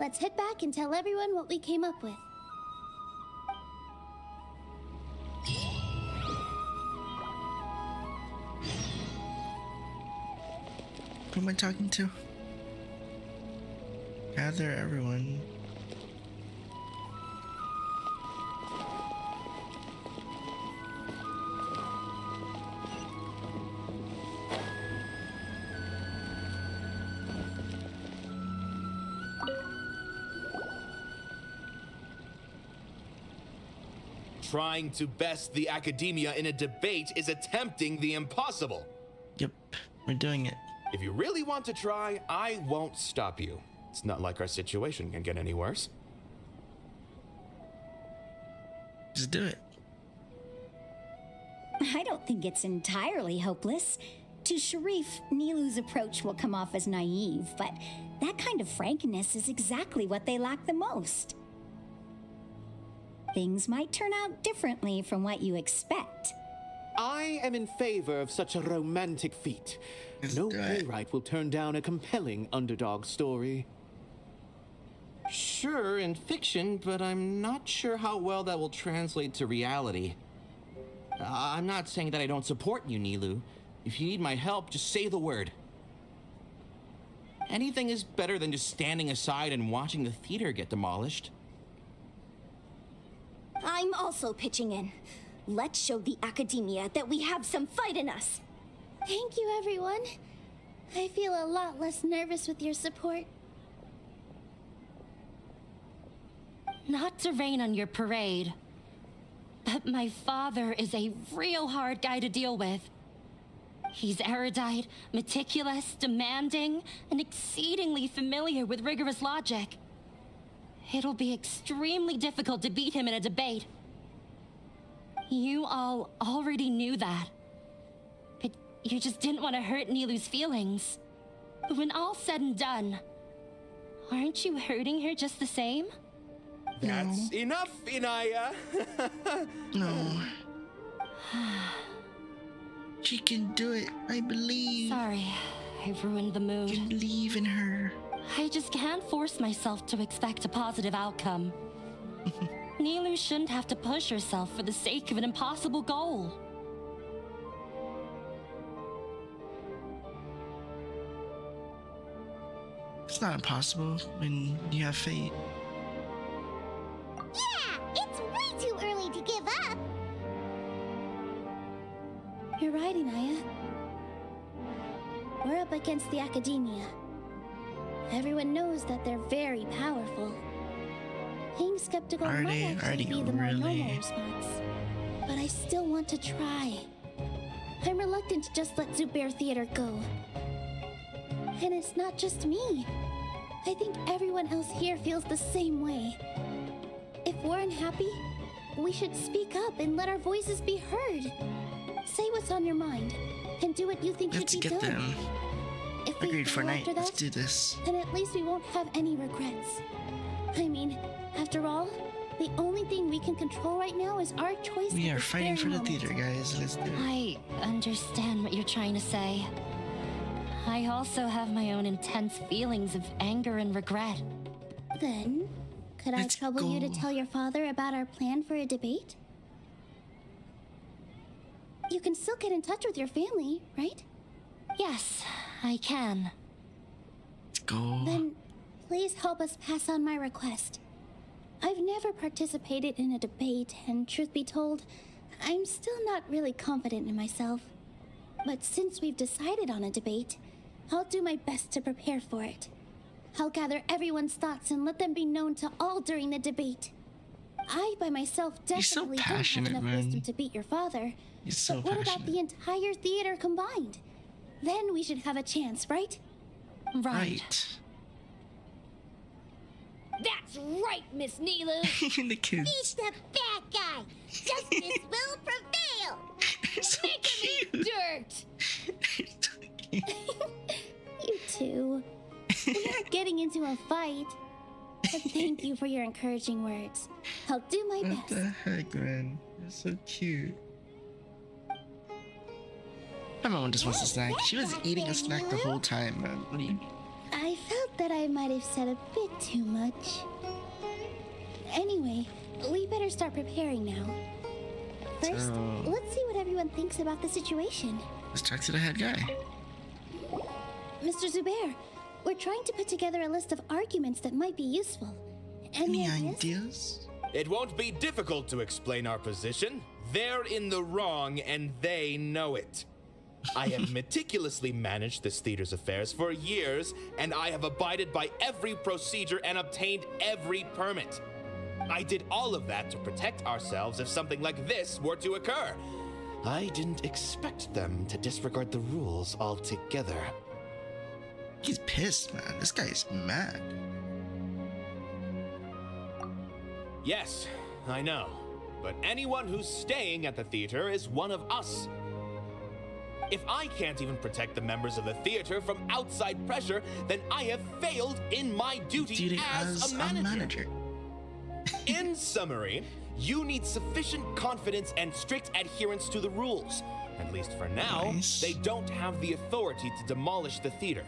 let's head back and tell everyone what we came up with. Who am I talking to? Gather everyone. trying to best the academia in a debate is attempting the impossible. Yep, we're doing it. If you really want to try, I won't stop you. It's not like our situation can get any worse. Just do it. I don't think it's entirely hopeless. To Sharif, Nilu's approach will come off as naive, but that kind of frankness is exactly what they lack the most. Things might turn out differently from what you expect. I am in favor of such a romantic feat. No playwright will turn down a compelling underdog story. Sure, in fiction, but I'm not sure how well that will translate to reality. I'm not saying that I don't support you, Nilu. If you need my help, just say the word. Anything is better than just standing aside and watching the theater get demolished. I'm also pitching in. Let's show the academia that we have some fight in us. Thank you, everyone. I feel a lot less nervous with your support. Not to rain on your parade, but my father is a real hard guy to deal with. He's erudite, meticulous, demanding, and exceedingly familiar with rigorous logic. It'll be extremely difficult to beat him in a debate. You all already knew that. But you just didn't want to hurt Nilu's feelings. But when all's said and done, aren't you hurting her just the same? That's enough, Inaya. No. She can do it, I believe. Sorry, I ruined the mood. You believe in her. I just can't force myself to expect a positive outcome. Nilu shouldn't have to push herself for the sake of an impossible goal. It's not impossible when you have fate. Yeah, it's way too early to give up. You're right, Inaya. We're up against the academia. Everyone knows that they're very powerful. Being skeptical Are might they? actually be the more normal response. But I still want to try. I'm reluctant to just let Zubair Theater go. And it's not just me. I think everyone else here feels the same way. If we're unhappy, we should speak up and let our voices be heard. Say what's on your mind, and do what you think Let's should be get done. them. If we Agreed for fail night. after Let's that, do this. then at least we won't have any regrets. I mean, after all, the only thing we can control right now is our choice. We at are this fighting very for the moment. theater, guys. Let's do it. I understand what you're trying to say. I also have my own intense feelings of anger and regret. Then, could I trouble you to tell your father about our plan for a debate? You can still get in touch with your family, right? Yes, I can. Let's go. Then, please help us pass on my request. I've never participated in a debate, and truth be told, I'm still not really confident in myself. But since we've decided on a debate, I'll do my best to prepare for it. I'll gather everyone's thoughts and let them be known to all during the debate. I, by myself, You're so definitely don't have passionate, enough man. wisdom to beat your father. You're so But what about passionate. the entire theater combined? Then we should have a chance, right? Right. That's right, Miss Nilu. The kids. He's the bad guy. Justice will prevail. So Make him eat dirt. You two. We aren't getting into a fight. But thank you for your encouraging words. I'll do my What best. the heck, man? You're so cute. My mom just wants a snack. She was eating a snack the whole time, man. What do you mean? I felt that I might have said a bit too much. Anyway, we better start preparing now. First, So- let's see what everyone thinks about the situation. Let's talk to the head guy. Mr. Zubair, we're trying to put together a list of arguments that might be useful. Any ideas? It won't be difficult to explain our position. They're in the wrong, and they know it. I have meticulously managed this theater's affairs for years, and I have abided by every procedure and obtained every permit. I did all of that to protect ourselves if something like this were to occur. I didn't expect them to disregard the rules altogether. He's pissed, man. This guy's mad. Yes, I know. But anyone who's staying at the theater is one of us. If I can't even protect the members of the theater from outside pressure, then I have failed in my duty as a manager. In summary, you need sufficient confidence and strict adherence to the rules. At least for now, they don't have the authority to demolish the theater.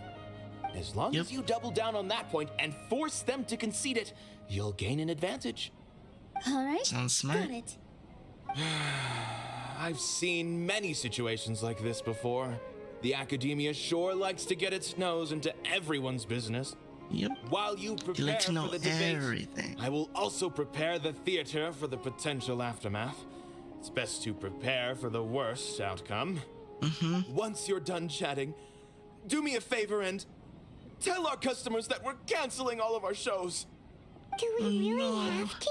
As long as you double down on that point and force them to concede it, you'll gain an advantage. All right. Sounds smart. Got it. I've seen many situations like this before. The academia sure likes to get its nose into everyone's business. Yep. While you He prepare likes to know for the debate, everything. I will also prepare the theater for the potential aftermath. It's best to prepare for the worst outcome. Once you're done chatting, do me a favor and tell our customers that we're canceling all of our shows. Do we really have to?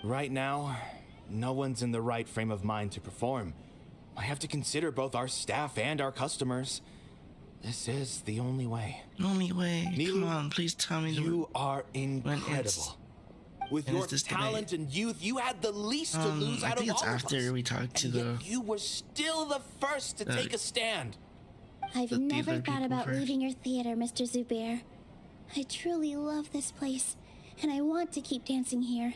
Right now, no one's in the right frame of mind to perform. I have to consider both our staff and our customers. This is the only way. Only way. Neelu, Come on, please tell me. You are incredible. With when your is this talent and youth, you had the least to lose I out think of it's all after of us. we talked to And the. yet you were still the first to take a stand. I've The never theater thought people about first. leaving your theater, Mr. Zubair. I truly love this place, and I want to keep dancing here.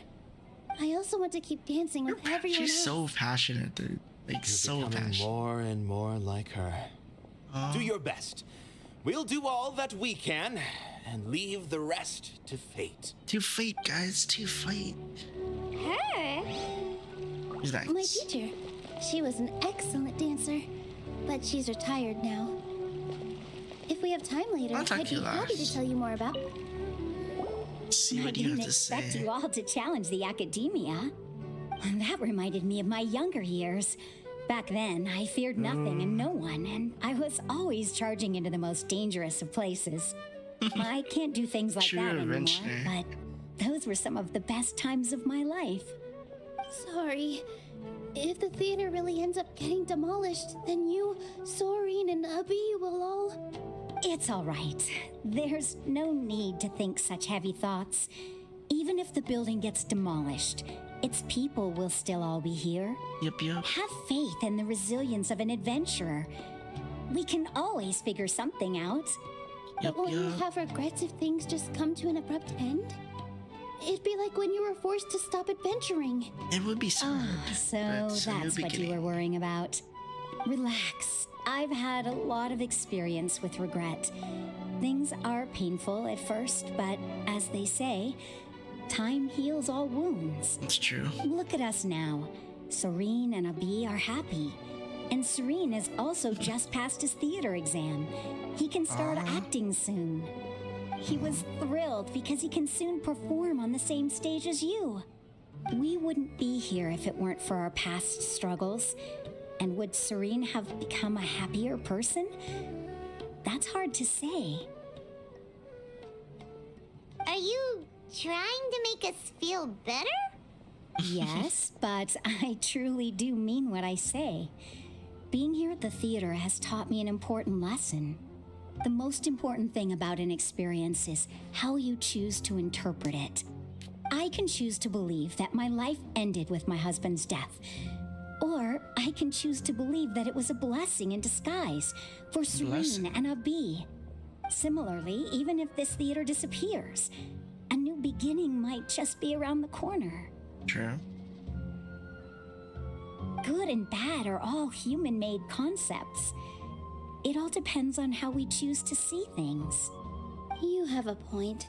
I also want to keep dancing with everyone She's else. so passionate, dude. Like, You're so becoming passionate. more and more like her. Do your best. We'll do all that we can and leave the rest to fate. To fate, guys. To fate. Her? Who's that? My teacher. She was an excellent dancer, but she's retired now. If we have time later, I'll talk I'd to be you happy to last. tell you more about. See I what you didn't have to expect say. you all to challenge the academia. And that reminded me of my younger years. Back then, I feared nothing and no one, and I was always charging into the most dangerous of places. I can't do things like True that anymore, adventure. but those were some of the best times of my life. Sorry. If the theater really ends up getting demolished, then you, Soreen, and Abi will all... It's all right. There's no need to think such heavy thoughts. Even if the building gets demolished, its people will still all be here. Yep. Have faith in the resilience of an adventurer. We can always figure something out. But will you have regrets if things just come to an abrupt end? It'd be like when you were forced to stop adventuring. It would be sad. So but it's a new that's what you beginning. were worrying about. Relax. I've had a lot of experience with regret. Things are painful at first, but as they say, time heals all wounds. It's true. Look at us now. Serene and Abi are happy. And Serene has also just passed his theater exam. He can start acting soon. He was thrilled because he can soon perform on the same stage as you. We wouldn't be here if it weren't for our past struggles. And would Serene have become a happier person? That's hard to say. Are you trying to make us feel better? Yes, but I truly do mean what I say. Being here at the theater has taught me an important lesson. The most important thing about an experience is how you choose to interpret it. I can choose to believe that my life ended with my husband's death. Or I can choose to believe that it was a blessing in disguise for Serene and Abi. Similarly, even if this theater disappears, a new beginning might just be around the corner. True. Good and bad are all human-made concepts. It all depends on how we choose to see things. You have a point.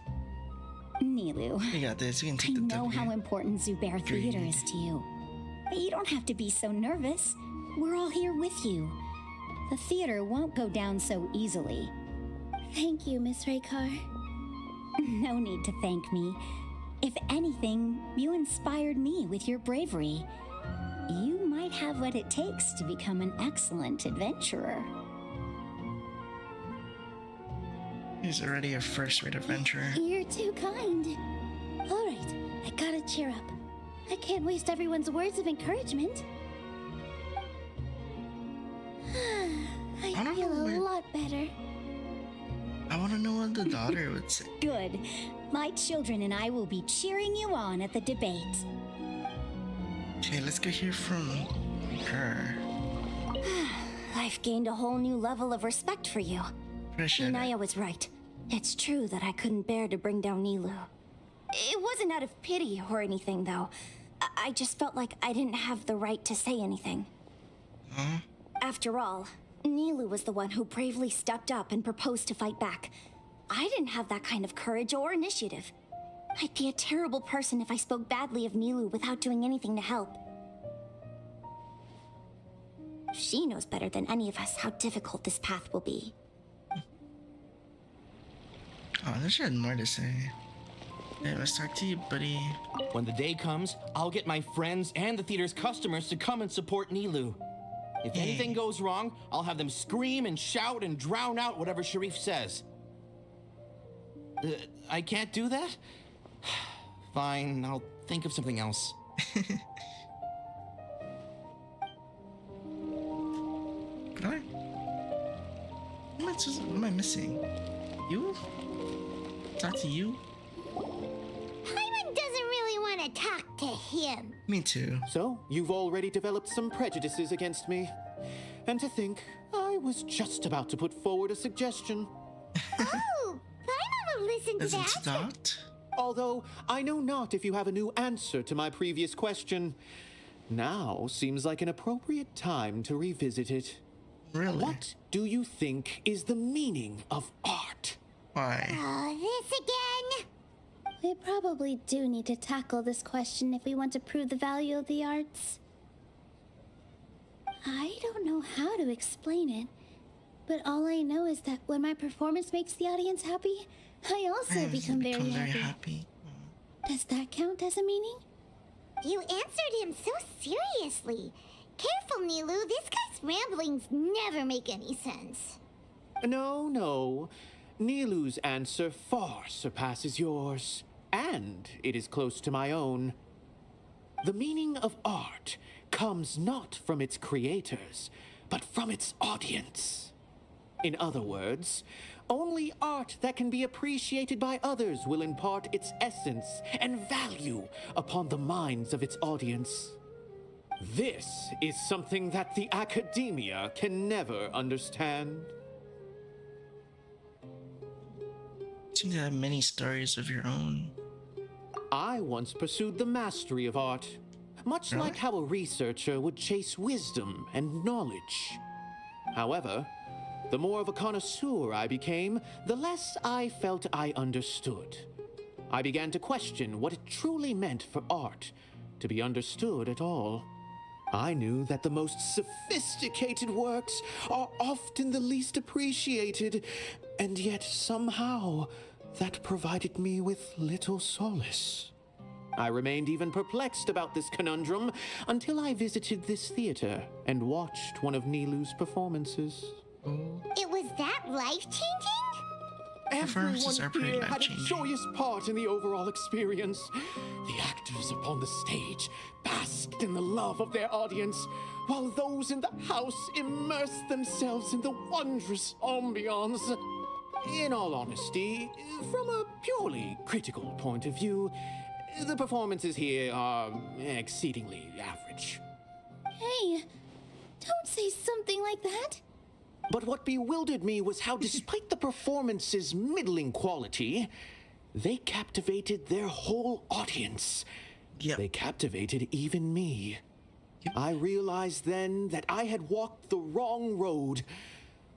Neelu, We got this. We can I take the know W. how important Zubair Theater is to you. But you don't have to be so nervous. We're all here with you. The theater won't go down so easily. Thank you, Miss Raykar. No need to thank me. If anything, you inspired me with your bravery. You might have what it takes to become an excellent adventurer. He's already a first-rate adventurer. You're too kind. gotta cheer up. I can't waste everyone's words of encouragement. I don't feel know a where- lot better. I want to know what the daughter would say. Good. My children and I will be cheering you on at the debate. Okay, let's go hear from her. I've gained a whole new level of respect for you. Appreciate it. Inaya was right. It's true that I couldn't bear to bring down Nilu. It wasn't out of pity or anything, though. I just felt like I didn't have the right to say anything. Huh? After all, Nilu was the one who bravely stepped up and proposed to fight back. I didn't have that kind of courage or initiative. I'd be a terrible person if I spoke badly of Nilu without doing anything to help. She knows better than any of us how difficult this path will be. Oh, there she had more to say. Hey, let's talk to you, buddy. When the day comes, I'll get my friends and the theater's customers to come and support Nilu. If anything goes wrong, I'll have them scream and shout and drown out whatever Sharif says. I can't do that? Fine, I'll think of something else. Alright. What am I missing? You? Talk to you? Paimon doesn't really want to talk to him. Me too. So, you've already developed some prejudices against me. And to think, I was just about to put forward a suggestion. Oh, Paimon will listen to Isn't that. that? Although, I know not if you have a new answer to my previous question. Now seems like an appropriate time to revisit it. Really? What do you think is the meaning of art? Why? Oh, this again? We probably do need to tackle this question if we want to prove the value of the arts. I don't know how to explain it, but all I know is that when my performance makes the audience happy, I also become very happy. Does that count as a meaning? You answered him so seriously. Careful, Nilu. This guy's ramblings never make any sense. No. Nilu's answer far surpasses yours, and it is close to my own. The meaning of art comes not from its creators, but from its audience. In other words, only art that can be appreciated by others will impart its essence and value upon the minds of its audience. This is something that the academia can never understand. Seem to have many stories of your own. I once pursued the mastery of art, much like how a researcher would chase wisdom and knowledge. However, the more of a connoisseur I became, the less I felt I understood. I began to question what it truly meant for art to be understood at all. I knew that the most sophisticated works are often the least appreciated, and yet somehow that provided me with little solace. I remained even perplexed about this conundrum until I visited this theater and watched one of Nilu's performances. It was that life-changing? Everyone Performances are pretty here had a life-changing. joyous part in the overall experience. The actors upon the stage basked in the love of their audience, while those in the house immersed themselves in the wondrous ambiance. In all honesty, from a purely critical point of view, the performances here are exceedingly average. Hey, don't say something like that. But what bewildered me was how, despite the performance's middling quality, they captivated their whole audience. They captivated even me. I realized then that I had walked the wrong road.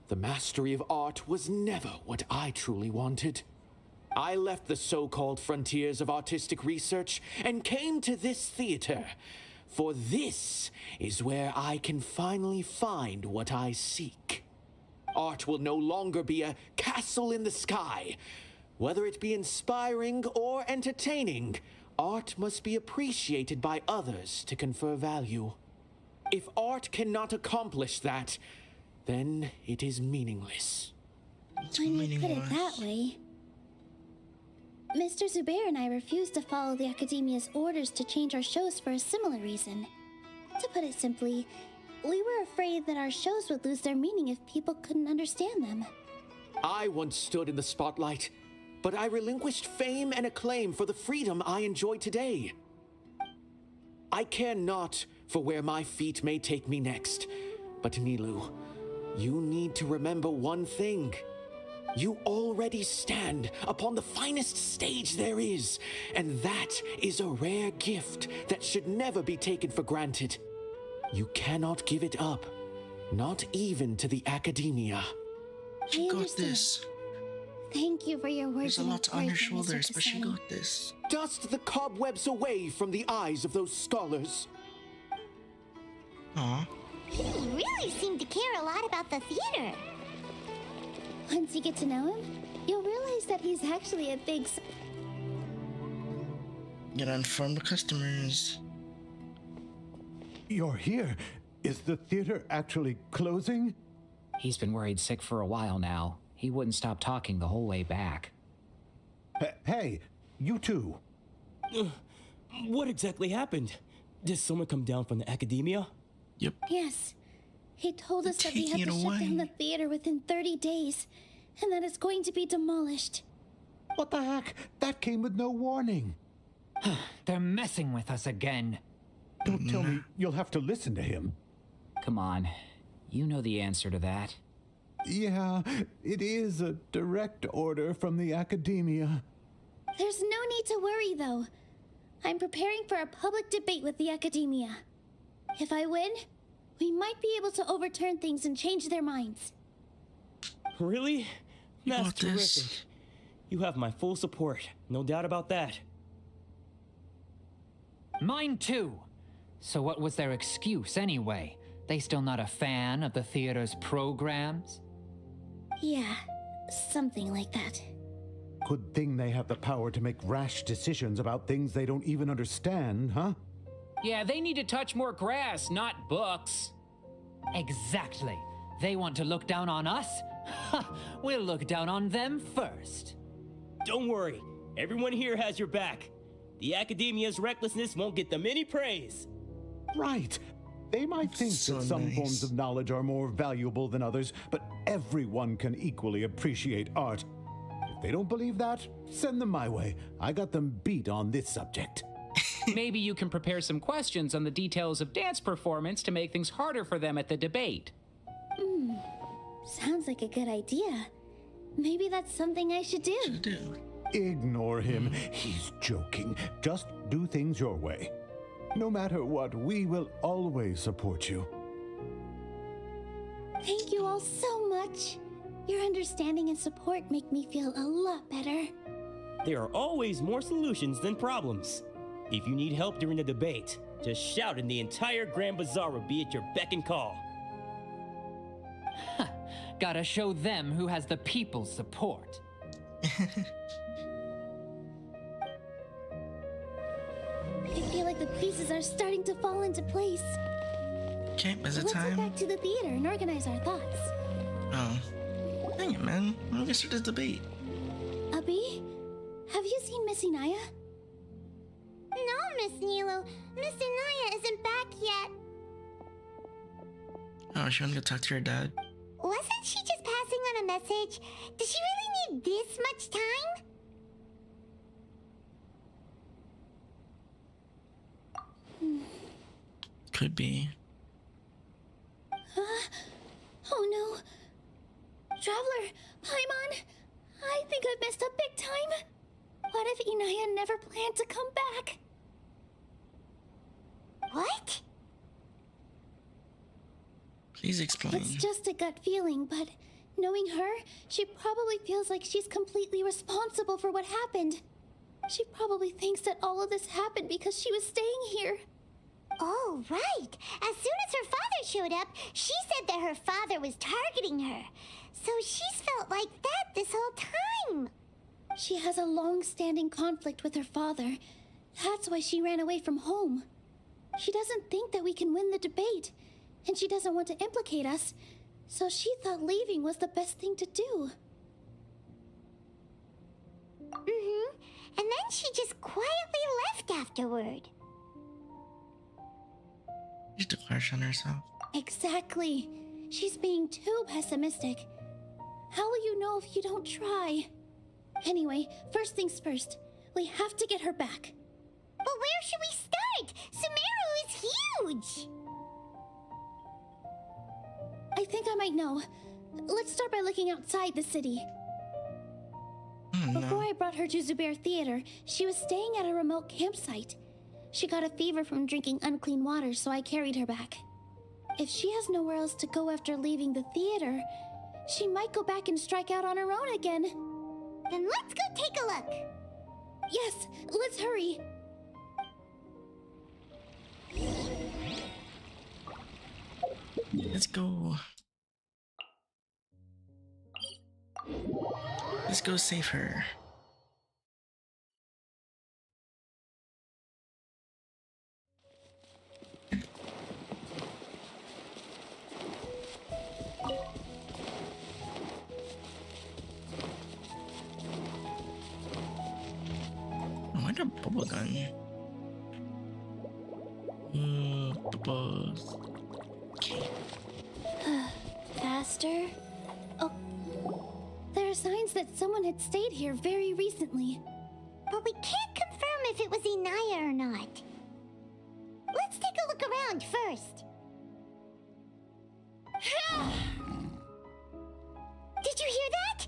The mastery of art was never what I truly wanted. I left the so-called frontiers of artistic research and came to this theater, for this is where I can finally find what I seek. Art will no longer be a castle in the sky. Whether it be inspiring or entertaining, art must be appreciated by others to confer value. If art cannot accomplish that, then it is meaningless. When you put it that way. Mr. Zubair and I refused to follow the Academia's orders to change our shows for a similar reason. To put it simply, we were afraid that our shows would lose their meaning if people couldn't understand them. I once stood in the spotlight, but I relinquished fame and acclaim for the freedom I enjoy today. I care not for where my feet may take me next, but Nilu, you need to remember one thing. You already stand upon the finest stage there is, and that is a rare gift that should never be taken for granted. You cannot give it up, not even to the Academia. You got this. Thank you for your words. There's a lot on your encouragement, Mr. shoulders, but you Kasane. got this. Dust the cobwebs away from the eyes of those scholars. Aw. He really seemed to care a lot about the theater. Once you get to know him, you'll realize that he's actually a big... Gotta inform the customers. You're here. Is the theater actually closing? He's been worried sick for a while now. He wouldn't stop talking the whole way back. Hey, you two. What exactly happened? Did someone come down from the Academia? Yep. Yes. He told us that we have taking to it shut down away. the theater within 30 days, and that it's going to be demolished. What the heck? That came with no warning. They're messing with us again. Don't tell me you'll have to listen to him. Come on. You know the answer to that. Yeah, it is a direct order from the Academia. There's no need to worry, though. I'm preparing for a public debate with the Academia. If I win, we might be able to overturn things and change their minds. Really? That's got this. terrific. You have my full support, no doubt about that. Mine too. So what was their excuse anyway? They still not a fan of the theater's programs? Yeah, something like that. Good thing they have the power to make rash decisions about things they don't even understand, huh? Yeah, they need to touch more grass, not books. Exactly. They want to look down on us? Ha! We'll look down on them first. Don't worry, everyone here has your back. The Academia's recklessness won't get them any praise. Right. They might think So that some nice. forms of knowledge are more valuable than others, but everyone can equally appreciate art. If they don't believe that, send them my way. I got them beat on this subject. Maybe you can prepare some questions on the details of dance performance to make things harder for them at the debate. Sounds like a good idea. Maybe that's something I should do. Ignore him. He's joking. Just do things your way. No matter what, we will always support you. Thank you all so much. Your understanding and support make me feel a lot better. There are always more solutions than problems. If you need help during the debate, just shout and the entire Grand Bazaar will be at your beck and call. Gotta show them who has the people's support. I feel like the pieces are starting to fall into place. Okay, is it Let's head time? back to the theater and organize our thoughts. Oh. Dang it, man. When we get start this debate? Abi, have you seen Miss Inaya? No, Miss Nilu. Miss Inaya isn't back yet. Oh, she wanna go talk to her dad? Wasn't she just passing on a message? Does she really need this much time? Could be. Oh no. Traveler, Paimon, I think I've messed up big time. What if Inaya never planned to come back? What? Please explain. It's just a gut feeling, but knowing her, she probably feels like she's completely responsible for what happened. She probably thinks that all of this happened because she was staying here. Oh, right. As soon as her father showed up, she said that her father was targeting her. So she's felt like that this whole time. She has a long-standing conflict with her father. That's why she ran away from home. She doesn't think that we can win the debate, and she doesn't want to implicate us, so she thought leaving was the best thing to do. Mm-hmm. And then she just quietly left afterward. She's too harsh on herself. Exactly. She's being too pessimistic. How will you know if you don't try? Anyway, first things first. We have to get her back. But where should we start? Sumeru is huge! I think I might know. Let's start by looking outside the city. Oh, no. Before I brought her to Zubair Theater, she was staying at a remote campsite. She got a fever from drinking unclean water, so I carried her back. If she has nowhere else to go after leaving the theater, she might go back and strike out on her own again. Then let's go take a look. Yes, let's hurry. Let's go. Let's go save her. I wonder bubble gun. Bubbles. Okay. Faster? Oh. There are signs that someone had stayed here very recently. But we can't confirm if it was Inaya or not. Let's take a look around first. Did you hear that?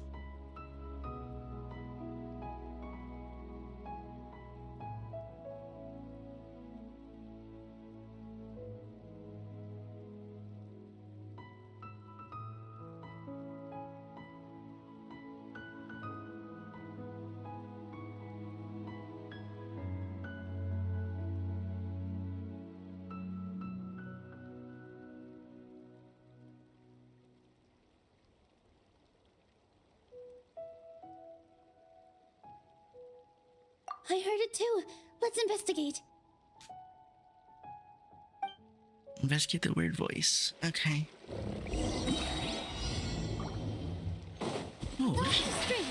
I heard it too. Let's investigate. Investigate the weird voice. Okay. Oh, what is she?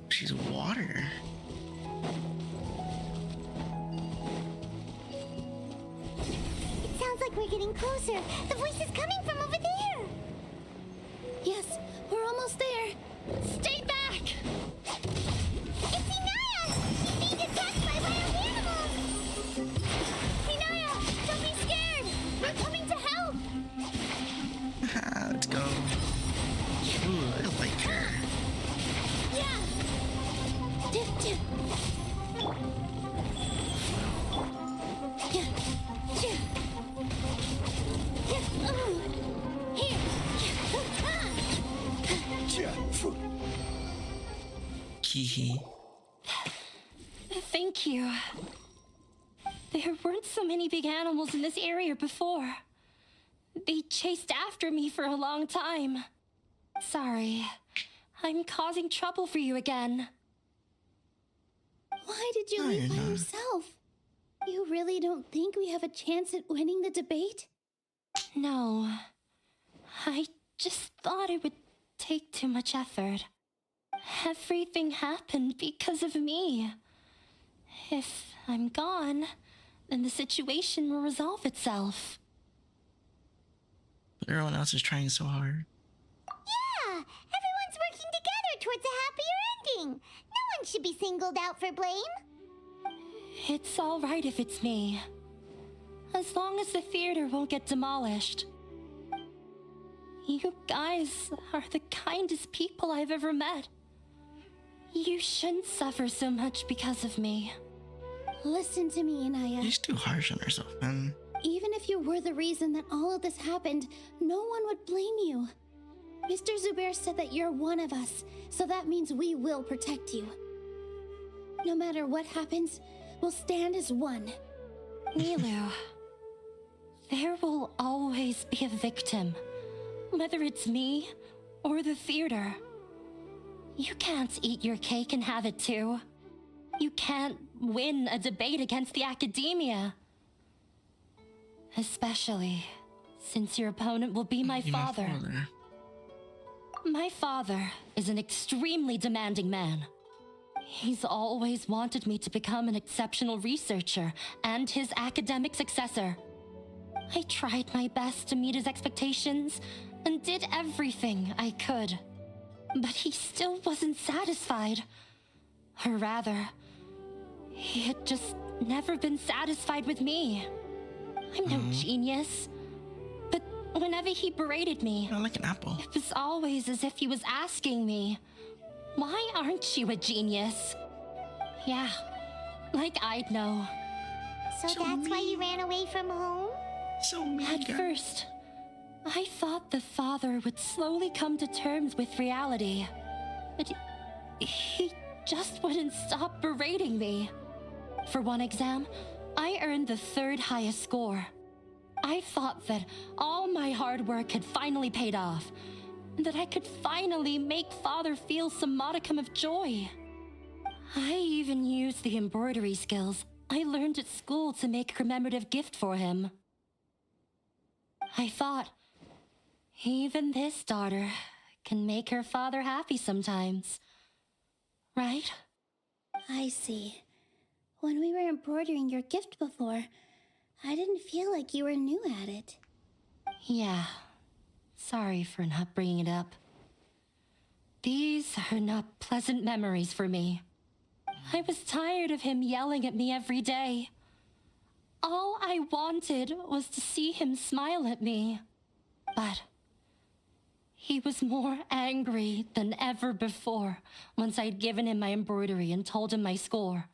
She's water. It sounds like we're getting closer. The voice is coming from over there. Yes, we're almost there. Stay back! It's Inaya! She's being attacked by wild animals! Inaya, don't be scared! We're coming to help! Let's go. Ooh, I like her. Yeah! Dip, dip. Yeah. Yeah. Yeah. Here. Kihi. Thank you. There weren't so many big animals in this area before. They chased after me for a long time. Sorry. I'm causing trouble for you again. Why did you leave by yourself? You really don't think we have a chance at winning the debate? No. I just thought it would take too much effort. Everything happened because of me. If I'm gone, then the situation will resolve itself. But everyone else is trying so hard. Yeah! Everyone's working together towards a happier ending. No one should be singled out for blame. It's all right if it's me. As long as the theater won't get demolished. You guys are the kindest people I've ever met. You shouldn't suffer so much because of me. Listen to me, Inaya. She's too harsh on herself, man. Even if you were the reason that all of this happened, no one would blame you. Mr. Zubair said that you're one of us, so that means we will protect you. No matter what happens, we'll stand as one. Nilu, there will always be a victim, whether it's me or the theater. You can't eat your cake and have it too. You can't win a debate against the academia. Especially since your opponent will be my father. My father is an extremely demanding man. He's always wanted me to become an exceptional researcher and his academic successor. I tried my best to meet his expectations and did everything I could. But he still wasn't satisfied. Or rather, he had just never been satisfied with me. I'm no genius. But whenever he berated me, like an apple. It was always as if he was asking me, "Why aren't you a genius?" Yeah, like I'd know. So that's why you ran away from home? So mean. At first, I thought the father would slowly come to terms with reality. But he just wouldn't stop berating me. For one exam, I earned the 3rd highest score. I thought that all my hard work had finally paid off, and that I could finally make father feel some modicum of joy. I even used the embroidery skills I learned at school to make a commemorative gift for him. I thought, even this daughter can make her father happy sometimes. Right? I see. When we were embroidering your gift before, I didn't feel like you were new at it. Yeah. Sorry for not bringing it up. These are not pleasant memories for me. I was tired of him yelling at me every day. All I wanted was to see him smile at me. But he was more angry than ever before once I'd given him my embroidery and told him my score.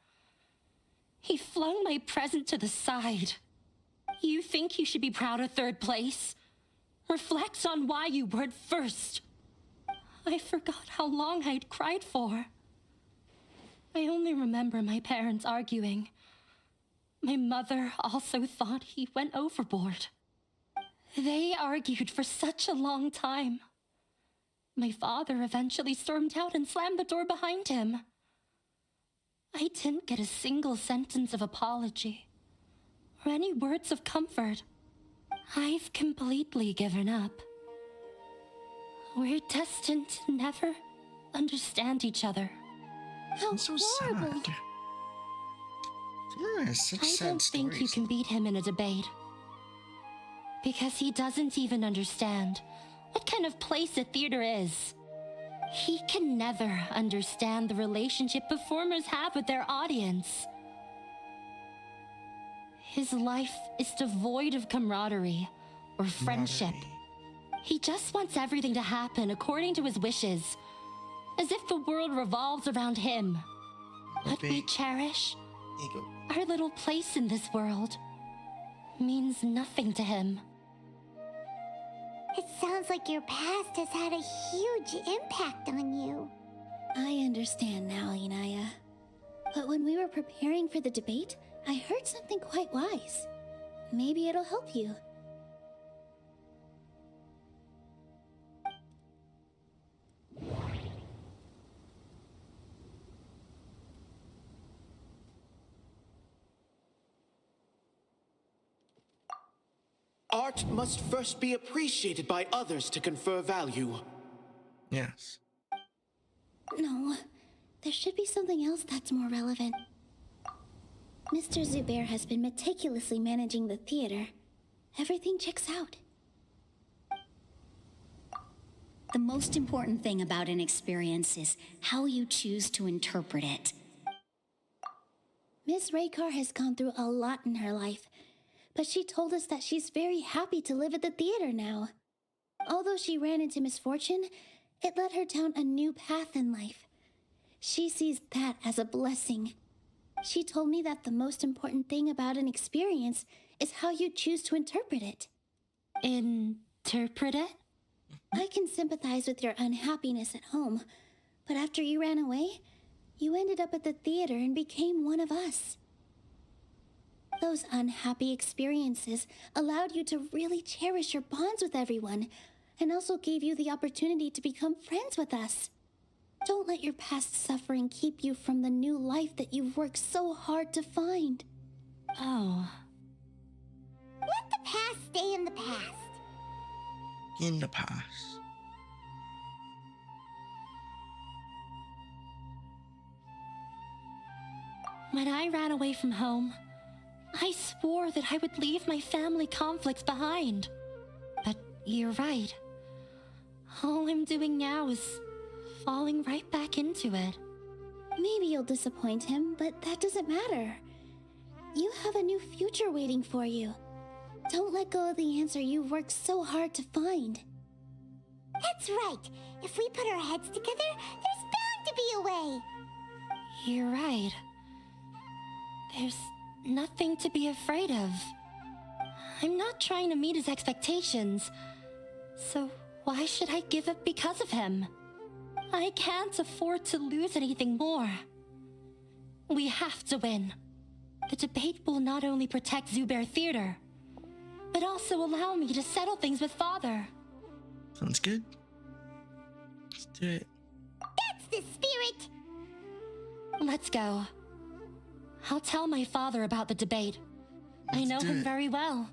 He flung my present to the side. You think you should be proud of 3rd place? Reflect on why you weren't first. I forgot how long I'd cried for. I only remember my parents arguing. My mother also thought he went overboard. They argued for such a long time. My father eventually stormed out and slammed the door behind him. I didn't get a single sentence of apology or any words of comfort. I've completely given up. We're destined to never understand each other. How so horrible. sad. Yeah, it's such I sad don't think you stories. can beat him in a debate. Because he doesn't even understand what kind of place a theater is. He can never understand the relationship performers have with their audience. His life is devoid of camaraderie or friendship. He just wants everything to happen according to his wishes, as if the world revolves around him. What we cherish, our little place in this world, means nothing to him. It sounds like your past has had a huge impact on you. I understand now, Inaya. But when we were preparing for the debate, I heard something quite wise. Maybe it'll help you. Art must first be appreciated by others to confer value. Yes. No, there should be something else that's more relevant. Mr. Zubair has been meticulously managing the theater. Everything checks out. The most important thing about an experience is how you choose to interpret it. Miss Raykar has gone through a lot in her life, but she told us that she's very happy to live at the theater now. Although she ran into misfortune, it led her down a new path in life. She sees that as a blessing. She told me that the most important thing about an experience is how you choose to interpret it. Interpret it? I can sympathize with your unhappiness at home, but after you ran away, you ended up at the theater and became one of us. Those unhappy experiences allowed you to really cherish your bonds with everyone, and also gave you the opportunity to become friends with us. Don't let your past suffering keep you from the new life that you've worked so hard to find. Oh. Let the past stay in the past. In the past. When I ran away from home, I swore that I would leave my family conflicts behind. But you're right. All I'm doing now is falling right back into it. Maybe you'll disappoint him, but that doesn't matter. You have a new future waiting for you. Don't let go of the answer you've worked so hard to find. That's right. If we put our heads together, there's bound to be a way. You're right. There's nothing to be afraid of. I'm not trying to meet his expectations, so why should I give up because of him? I can't afford to lose anything more. We have to win. The debate will not only protect Zubair Theater, but also allow me to settle things with Father. Sounds good. Let's do it. That's the spirit! Let's go. I'll tell my father about the debate. I know do him it. very well.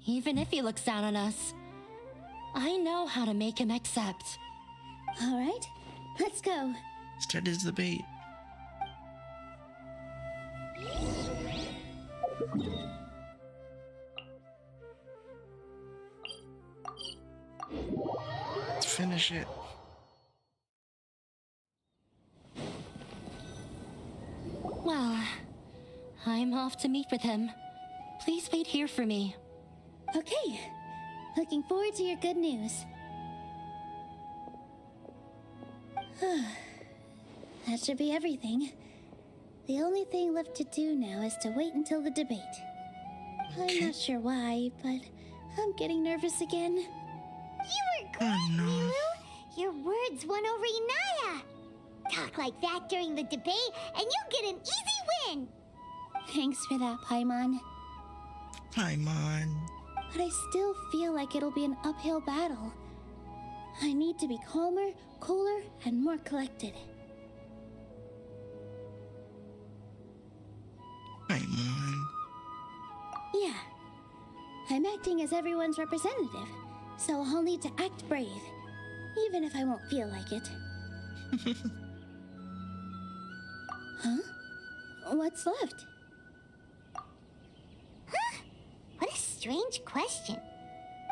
Even if he looks down on us, I know how to make him accept. All right, let's go. Start his debate. Let's finish it. Well, I'm off to meet with him. Please wait here for me. Okay, looking forward to your good news. That should be everything. The only thing left to do now is to wait until the debate. I'm not sure why, but I'm getting nervous again. You were great, Milu! Your words won over Inaya! Talk like that during the debate, and you'll get an easy win! Thanks for that, Paimon. Paimon. But I still feel like it'll be an uphill battle. I need to be calmer, cooler, and more collected. Paimon. Yeah. I'm acting as everyone's representative, so I'll need to act brave, even if I won't feel like it. Huh? What's left? Huh? What a strange question.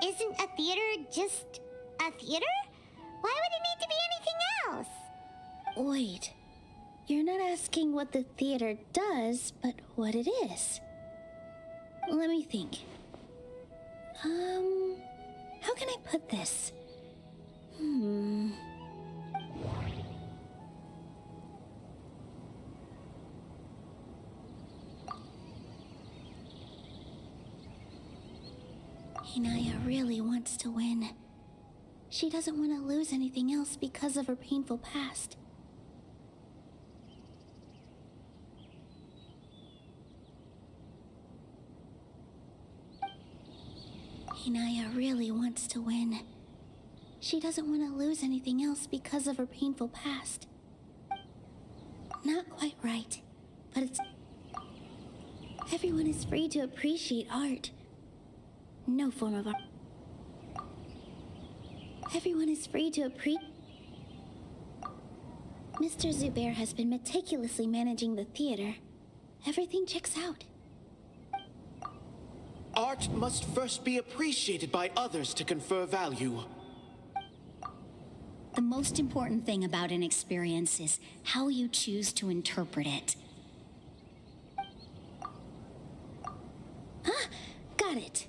Isn't a theater just a theater? Why would it need to be anything else? Wait. You're not asking what the theater does, but what it is. Let me think. How can I put this? Inaya really wants to win. She doesn't want to lose anything else because of her painful past. Inaya really wants to win. She doesn't want to lose anything else because of her painful past. Not quite right, but it's... Everyone is free to appreciate art. No form of art. Everyone is free to Mr. Zubair has been meticulously managing the theater. Everything checks out. Art must first be appreciated by others to confer value. The most important thing about an experience is how you choose to interpret it. Ah, got it.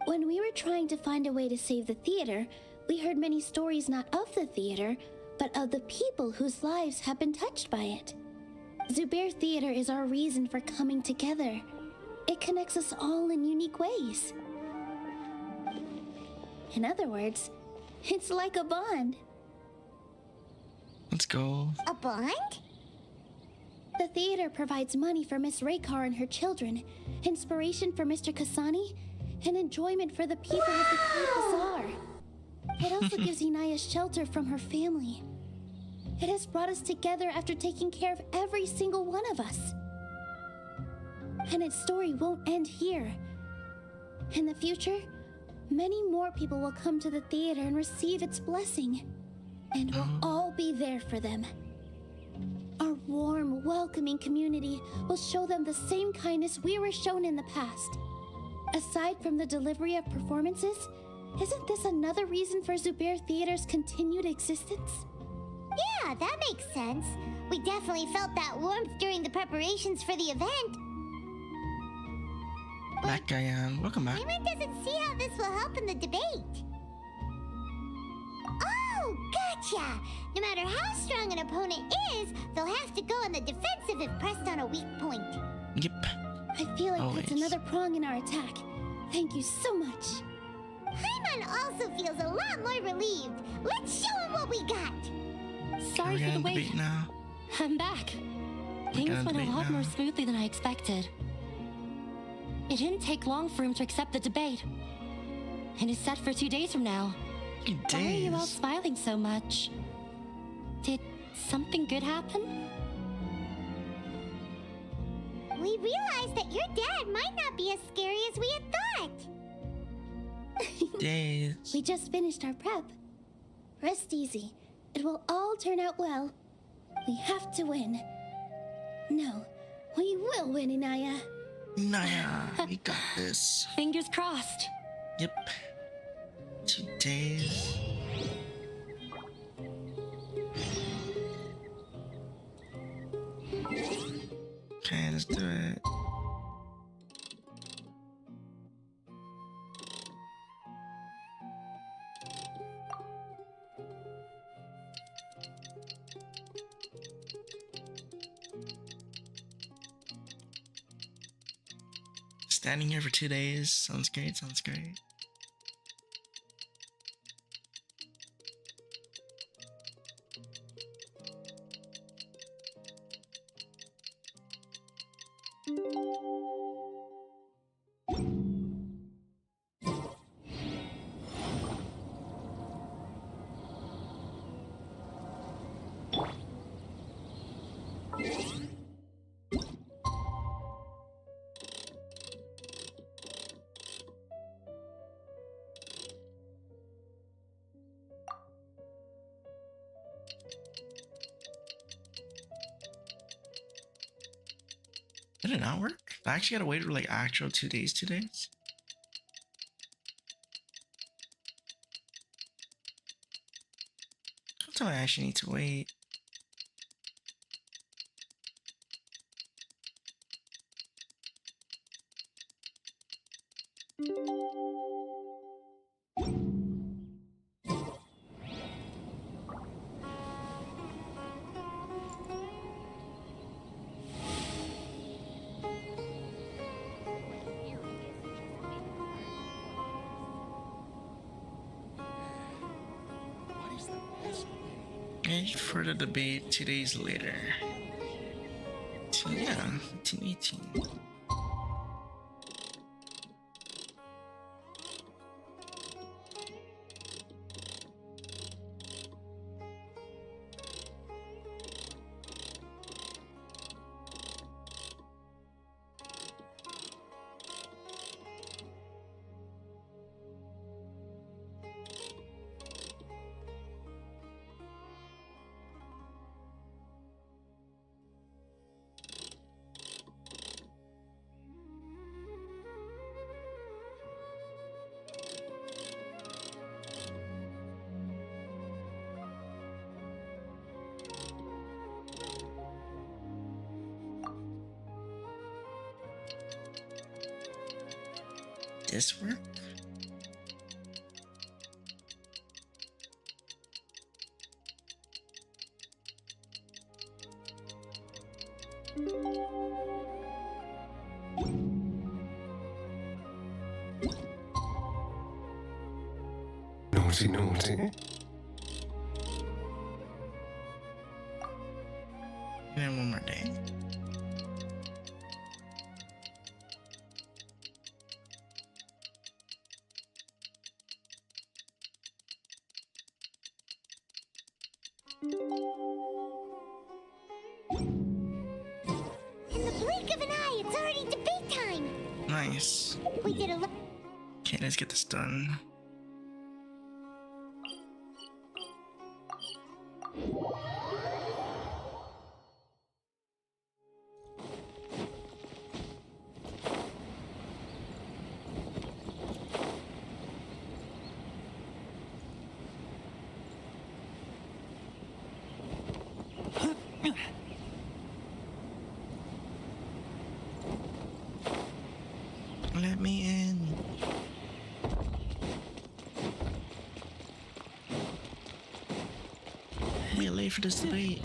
When we were trying to find a way to save the theater, we heard many stories not of the theater, but of the people whose lives have been touched by it. Zubair Theater is our reason for coming together. It connects us all in unique ways. In other words, it's like a bond. Let's go. A bond? The theater provides money for Miss Raykar and her children, inspiration for Mr. Kasani, and enjoyment for the people of the Great Bazaar. It also gives Inaya shelter from her family. It has brought us together after taking care of every single one of us. And its story won't end here. In the future, many more people will come to the theater and receive its blessing. And we'll all be there for them. warm, welcoming community will show them the same kindness we were shown in the past. Aside from the delivery of performances, isn't this another reason for Zubair Theater's continued existence? Yeah, that makes sense. We definitely felt that warmth during the preparations for the event. Back Diane, welcome back. Paimon doesn't see how this will help in the debate. Oh, gotcha! No matter how strong an opponent is, they'll have to go on the defensive if pressed on a weak point. Yep. I feel like Always. that's another prong in our attack. Thank you so much. Paimon also feels a lot more relieved. Let's show him what we got. Sorry for the wait. Debate now. I'm back. We're Things gonna went a debate lot now. more smoothly than I expected. It didn't take long for him to accept the debate. And it's set for 2 days from now. Why are you all Days. smiling so much? Did something good happen? We realized that your dad might not be as scary as we had thought. Days. We just finished our prep. Rest easy. It will all turn out well. We have to win. No, we will win, Inaya. Naya, we got this. Fingers crossed. Yep. 2 days. Okay, let's do it. Standing here for 2 days. Sounds great, sounds great. Did it not work? I actually gotta wait for like actual 2 days, 2 days. How do I actually need to wait? Wait for the debate 2 days later. Yeah, 1818. This work? Naughty, naughty. And then one more day. In the blink of an eye, it's already debate time. Nice. We did a lot. Okay, let's get this done. Let me in. We are late for this debate.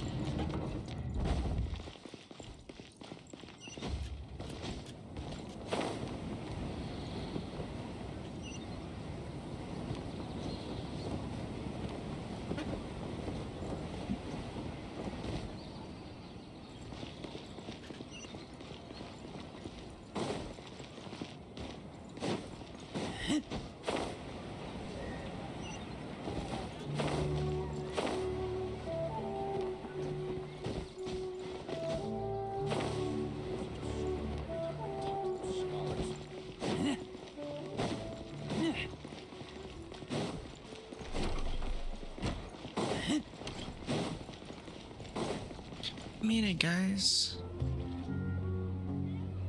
Meet it, guys.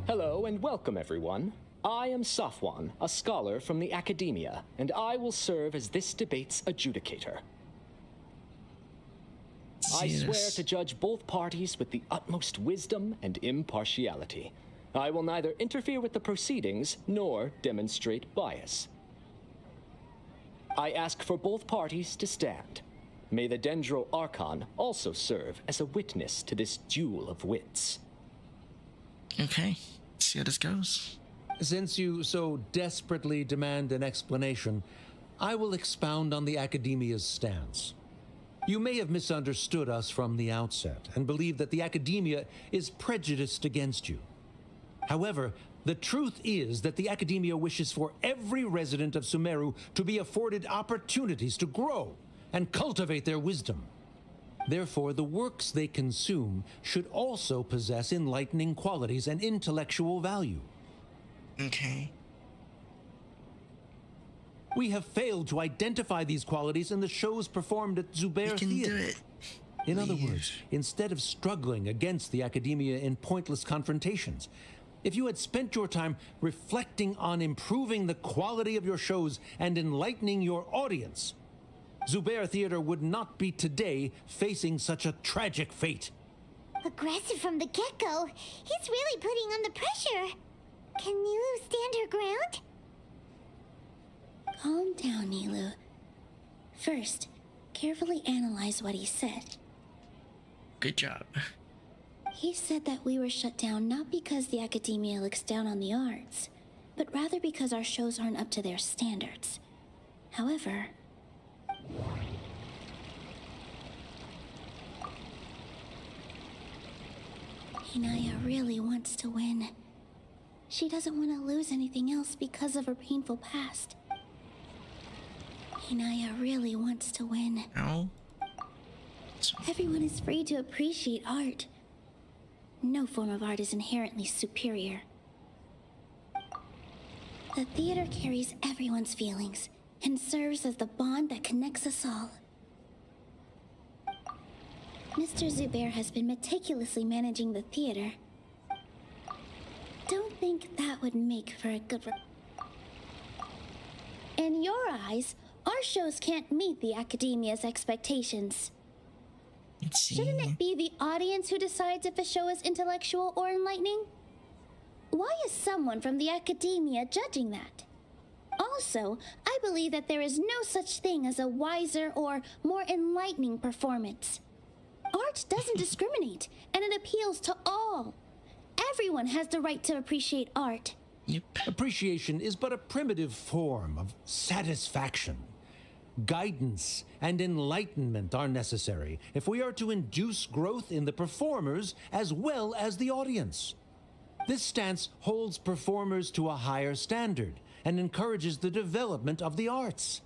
Hello and welcome, everyone. I am Safwan, a scholar from the Academia, and I will serve as this debate's adjudicator. I swear to judge both parties with the utmost wisdom and impartiality. I will neither interfere with the proceedings nor demonstrate bias. I ask for both parties to stand. May the Dendro Archon also serve as a witness to this duel of wits. Okay, see how this goes. Since you so desperately demand an explanation, I will expound on the Academia's stance. You may have misunderstood us from the outset and believe that the Academia is prejudiced against you. However, the truth is that the Academia wishes for every resident of Sumeru to be afforded opportunities to grow and cultivate their wisdom. Therefore, the works they consume should also possess enlightening qualities and intellectual value. Okay. We have failed to identify these qualities in the shows performed at Zubair Theater. Do it. In other words, instead of struggling against the Academia in pointless confrontations, if you had spent your time reflecting on improving the quality of your shows and enlightening your audience, Zubair Theater would not be today facing such a tragic fate. Aggressive from the get-go. He's really putting on the pressure. Can Nilu stand her ground? Calm down, Nilu. First, carefully analyze what he said. Good job. He said that we were shut down not because the Academia looks down on the arts, but rather because our shows aren't up to their standards. However, Inaya really wants to win. She doesn't want to lose anything else because of her painful past. Inaya really wants to win. No. Everyone is free to appreciate art. No form of art is inherently superior. The theater carries everyone's feelings and serves as the bond that connects us all. Mr. Zubair has been meticulously managing the theater. Don't think that would make for a good... In your eyes, our shows can't meet the Academia's expectations. Shouldn't it be the audience who decides if a show is intellectual or enlightening? Why is someone from the Academia judging that? Also, I believe that there is no such thing as a wiser or more enlightening performance. Art doesn't discriminate, and it appeals to all. Everyone has the right to appreciate art. Yep. Appreciation is but a primitive form of satisfaction. Guidance and enlightenment are necessary if we are to induce growth in the performers as well as the audience. This stance holds performers to a higher standard and encourages the development of the arts.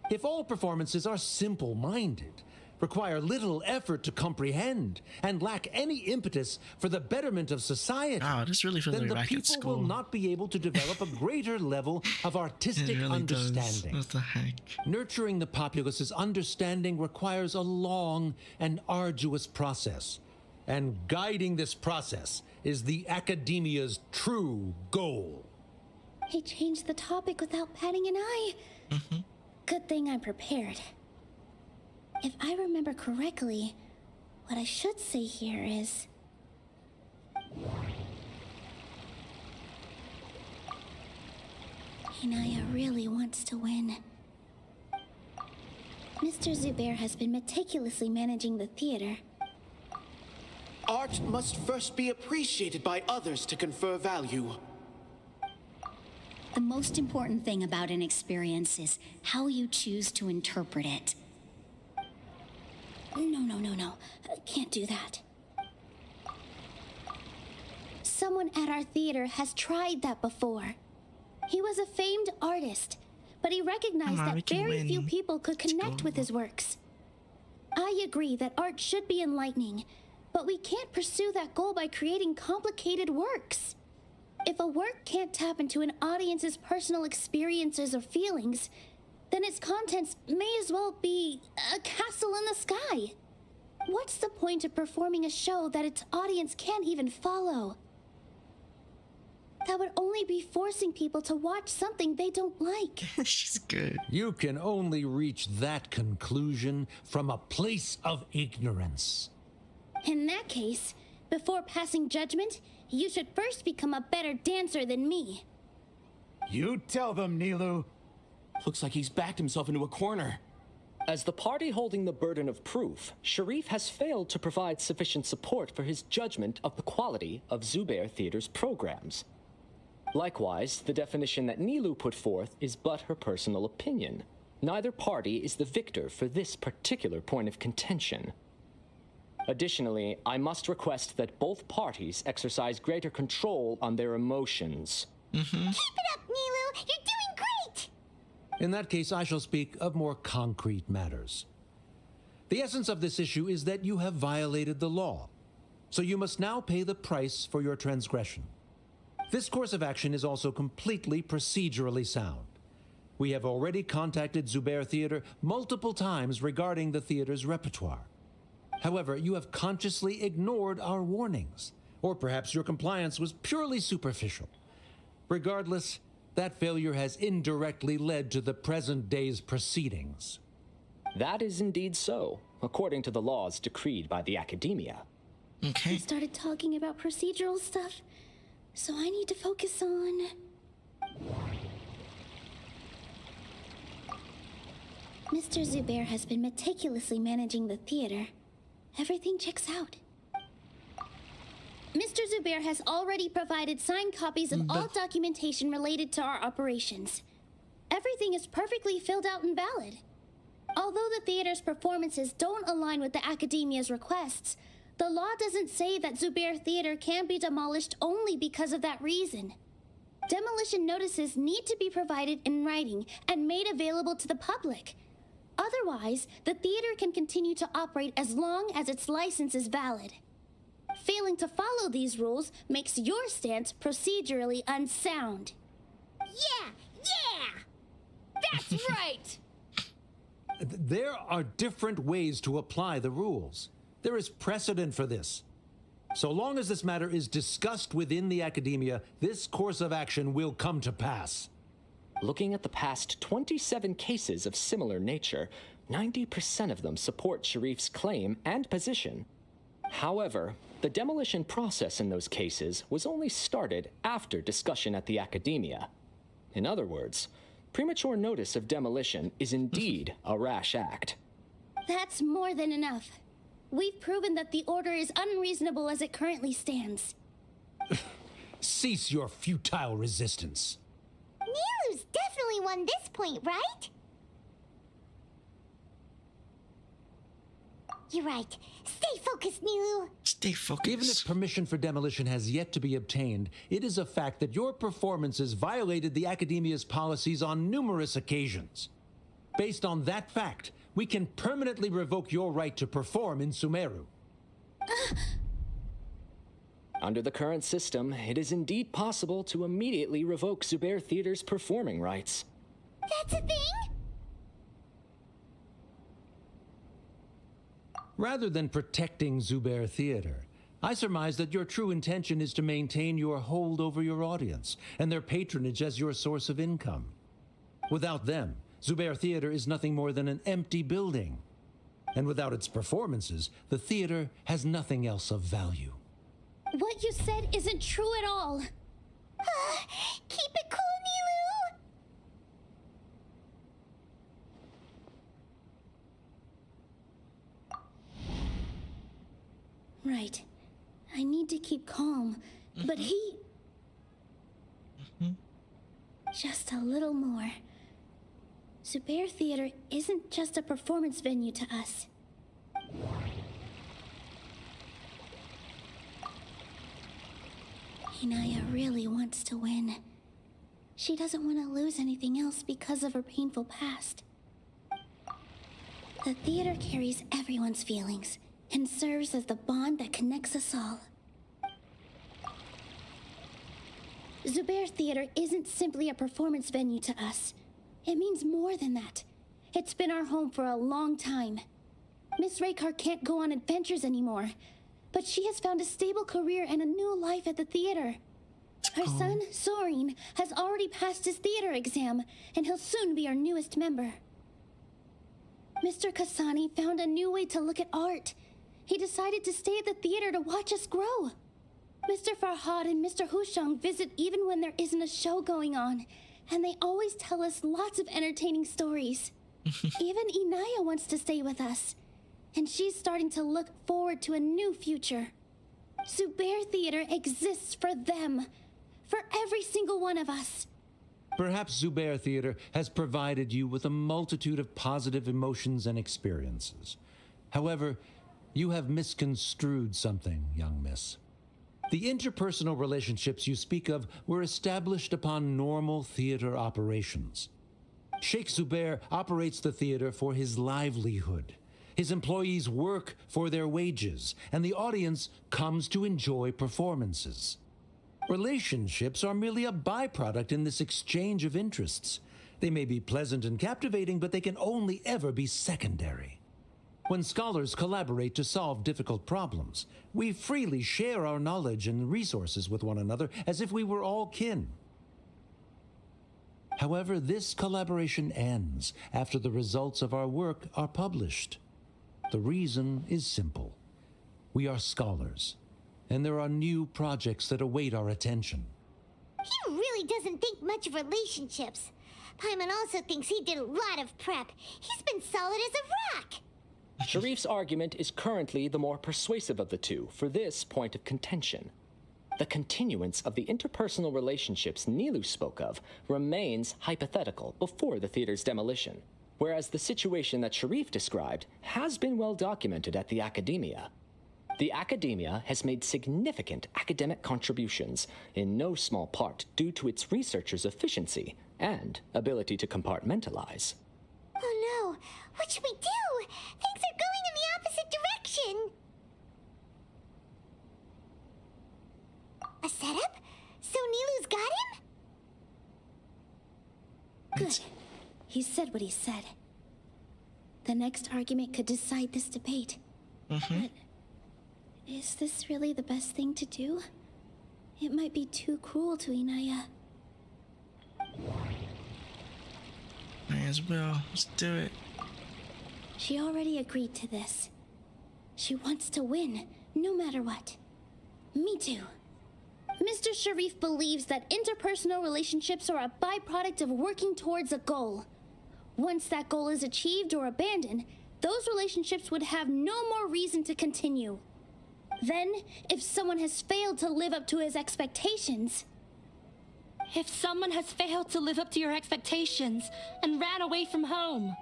If all performances are simple-minded, require little effort to comprehend, and lack any impetus for the betterment of society, then the people will not be able to develop a greater level of artistic understanding. What the heck? Nurturing the populace's understanding requires a long and arduous process, and guiding this process is the Academia's true goal. He changed the topic without batting an eye. Good thing I'm prepared. If I remember correctly, What I should say here is... Inaya really wants to win. Mr. Zubair has been meticulously managing the theater. Art must first be appreciated by others to confer value. The most important thing about an experience is how you choose to interpret it. No. Can't do that. Someone at our theater has tried that before. He was a famed artist, but he recognized that very few people could connect with his works. I agree that art should be enlightening, but we can't pursue that goal by creating complicated works. If a work can't tap into an audience's personal experiences or feelings, then its contents may as well be a castle in the sky. What's the point of performing a show that its audience can't even follow? That would only be forcing people to watch something they don't like. She's good. You can only reach that conclusion from a place of ignorance. In that case, before passing judgment, you should first become a better dancer than me. You tell them, Nilu. Looks like he's backed himself into a corner. As the party holding the burden of proof, Sharif has failed to provide sufficient support for his judgment of the quality of Zubair Theater's programs. Likewise, the definition that Nilu put forth is but her personal opinion. Neither party is the victor for this particular point of contention. Additionally, I must request that both parties exercise greater control on their emotions. Keep it up, Nilu! You're doing great! In that case, I shall speak of more concrete matters. The essence of this issue is that you have violated the law, so you must now pay the price for your transgression. This course of action is also completely procedurally sound. We have already contacted Zubair Theater multiple times regarding the theater's repertoire. However, you have consciously ignored our warnings, or perhaps your compliance was purely superficial. Regardless, that failure has indirectly led to the present day's proceedings. That is indeed so, according to the laws decreed by the Academia. I started talking about procedural stuff, so I need to focus on... Mr. Zubair has been meticulously managing the theater. Everything checks out. Mr. Zubair has already provided signed copies of all documentation related to our operations. Everything is perfectly filled out and valid. Although the theater's performances don't align with the Academia's requests, the law doesn't say that Zubair Theater can be demolished only because of that reason. Demolition notices need to be provided in writing and made available to the public. Otherwise, the theater can continue to operate as long as its license is valid. Failing to follow these rules makes your stance procedurally unsound. Yeah! That's right! There are different ways to apply the rules. There is precedent for this. So long as this matter is discussed within the Academia, this course of action will come to pass. Looking at the past 27 cases of similar nature, 90% of them support Sharif's claim and position. However, the demolition process in those cases was only started after discussion at the Academia. In other words, premature notice of demolition is indeed a rash act. That's more than enough. We've proven that the order is unreasonable as it currently stands. Cease your futile resistance. Nilu's definitely won this point, right? You're right. Stay focused, Nilu. Stay focused. Even if permission for demolition has yet to be obtained, it is a fact that your performances violated the Academia's policies on numerous occasions. Based on that fact, we can permanently revoke your right to perform in Sumeru. Under the current system, it is indeed possible to immediately revoke Zubair Theater's performing rights. That's a thing? Rather than protecting Zubair Theater, I surmise that your true intention is to maintain your hold over your audience and their patronage as your source of income. Without them, Zubair Theater is nothing more than an empty building. And without its performances, the theater has nothing else of value. What you said isn't true at all. Keep it cool, Right. I need to keep calm. But he... Just a little more. Zubair Theater isn't just a performance venue to us. Inaya really wants to win. She doesn't want to lose anything else because of her painful past. The theater carries everyone's feelings and serves as the bond that connects us all. Zubair Theater isn't simply a performance venue to us. It means more than that. It's been our home for a long time. Miss Raykar can't go on adventures anymore, but she has found a stable career and a new life at the theater. Her son, Soren, has already passed his theater exam, and he'll soon be our newest member. Mr. Kasani found a new way to look at art. He decided to stay at the theater to watch us grow. Mr. Farhad and Mr. Hushang visit even when there isn't a show going on, and they always tell us lots of entertaining stories. Even Inaya wants to stay with us, and she's starting to look forward to a new future. Zubair Theater exists for them, for every single one of us. Perhaps Zubair Theater has provided you with a multitude of positive emotions and experiences. However, you have misconstrued something, young miss. The interpersonal relationships you speak of were established upon normal theater operations. Sheikh Zubair operates the theater for his livelihood. His employees work for their wages, and the audience comes to enjoy performances. Relationships are merely a byproduct in this exchange of interests. They may be pleasant and captivating, but they can only ever be secondary. When scholars collaborate to solve difficult problems, we freely share our knowledge and resources with one another as if we were all kin. However, this collaboration ends after the results of our work are published. The reason is simple. We are scholars, and there are new projects that await our attention. He really doesn't think much of relationships. Paimon also thinks he did a lot of prep. He's been solid as a rock. Sharif's argument is currently the more persuasive of the two for this point of contention. The continuance of the interpersonal relationships Nilu spoke of remains hypothetical before the theater's demolition, whereas the situation that Sharif described has been well documented at the Academia. The Academia has made significant academic contributions, in no small part due to its researchers' efficiency and ability to compartmentalize. Oh no, what should we do? Things are going in the opposite direction. A setup? So Nilu's got him? Good. He said what he said. The next argument could decide this debate. But is this really the best thing to do? It might be too cruel to Inaya. Might as well. Let's do it. She already agreed to this. She wants to win, no matter what. Me too. Mr. Sharif believes that interpersonal relationships are a byproduct of working towards a goal. Once that goal is achieved or abandoned, those relationships would have no more reason to continue. Then, if someone has failed to live up to his expectations... If someone has failed to live up to your expectations and ran away from home,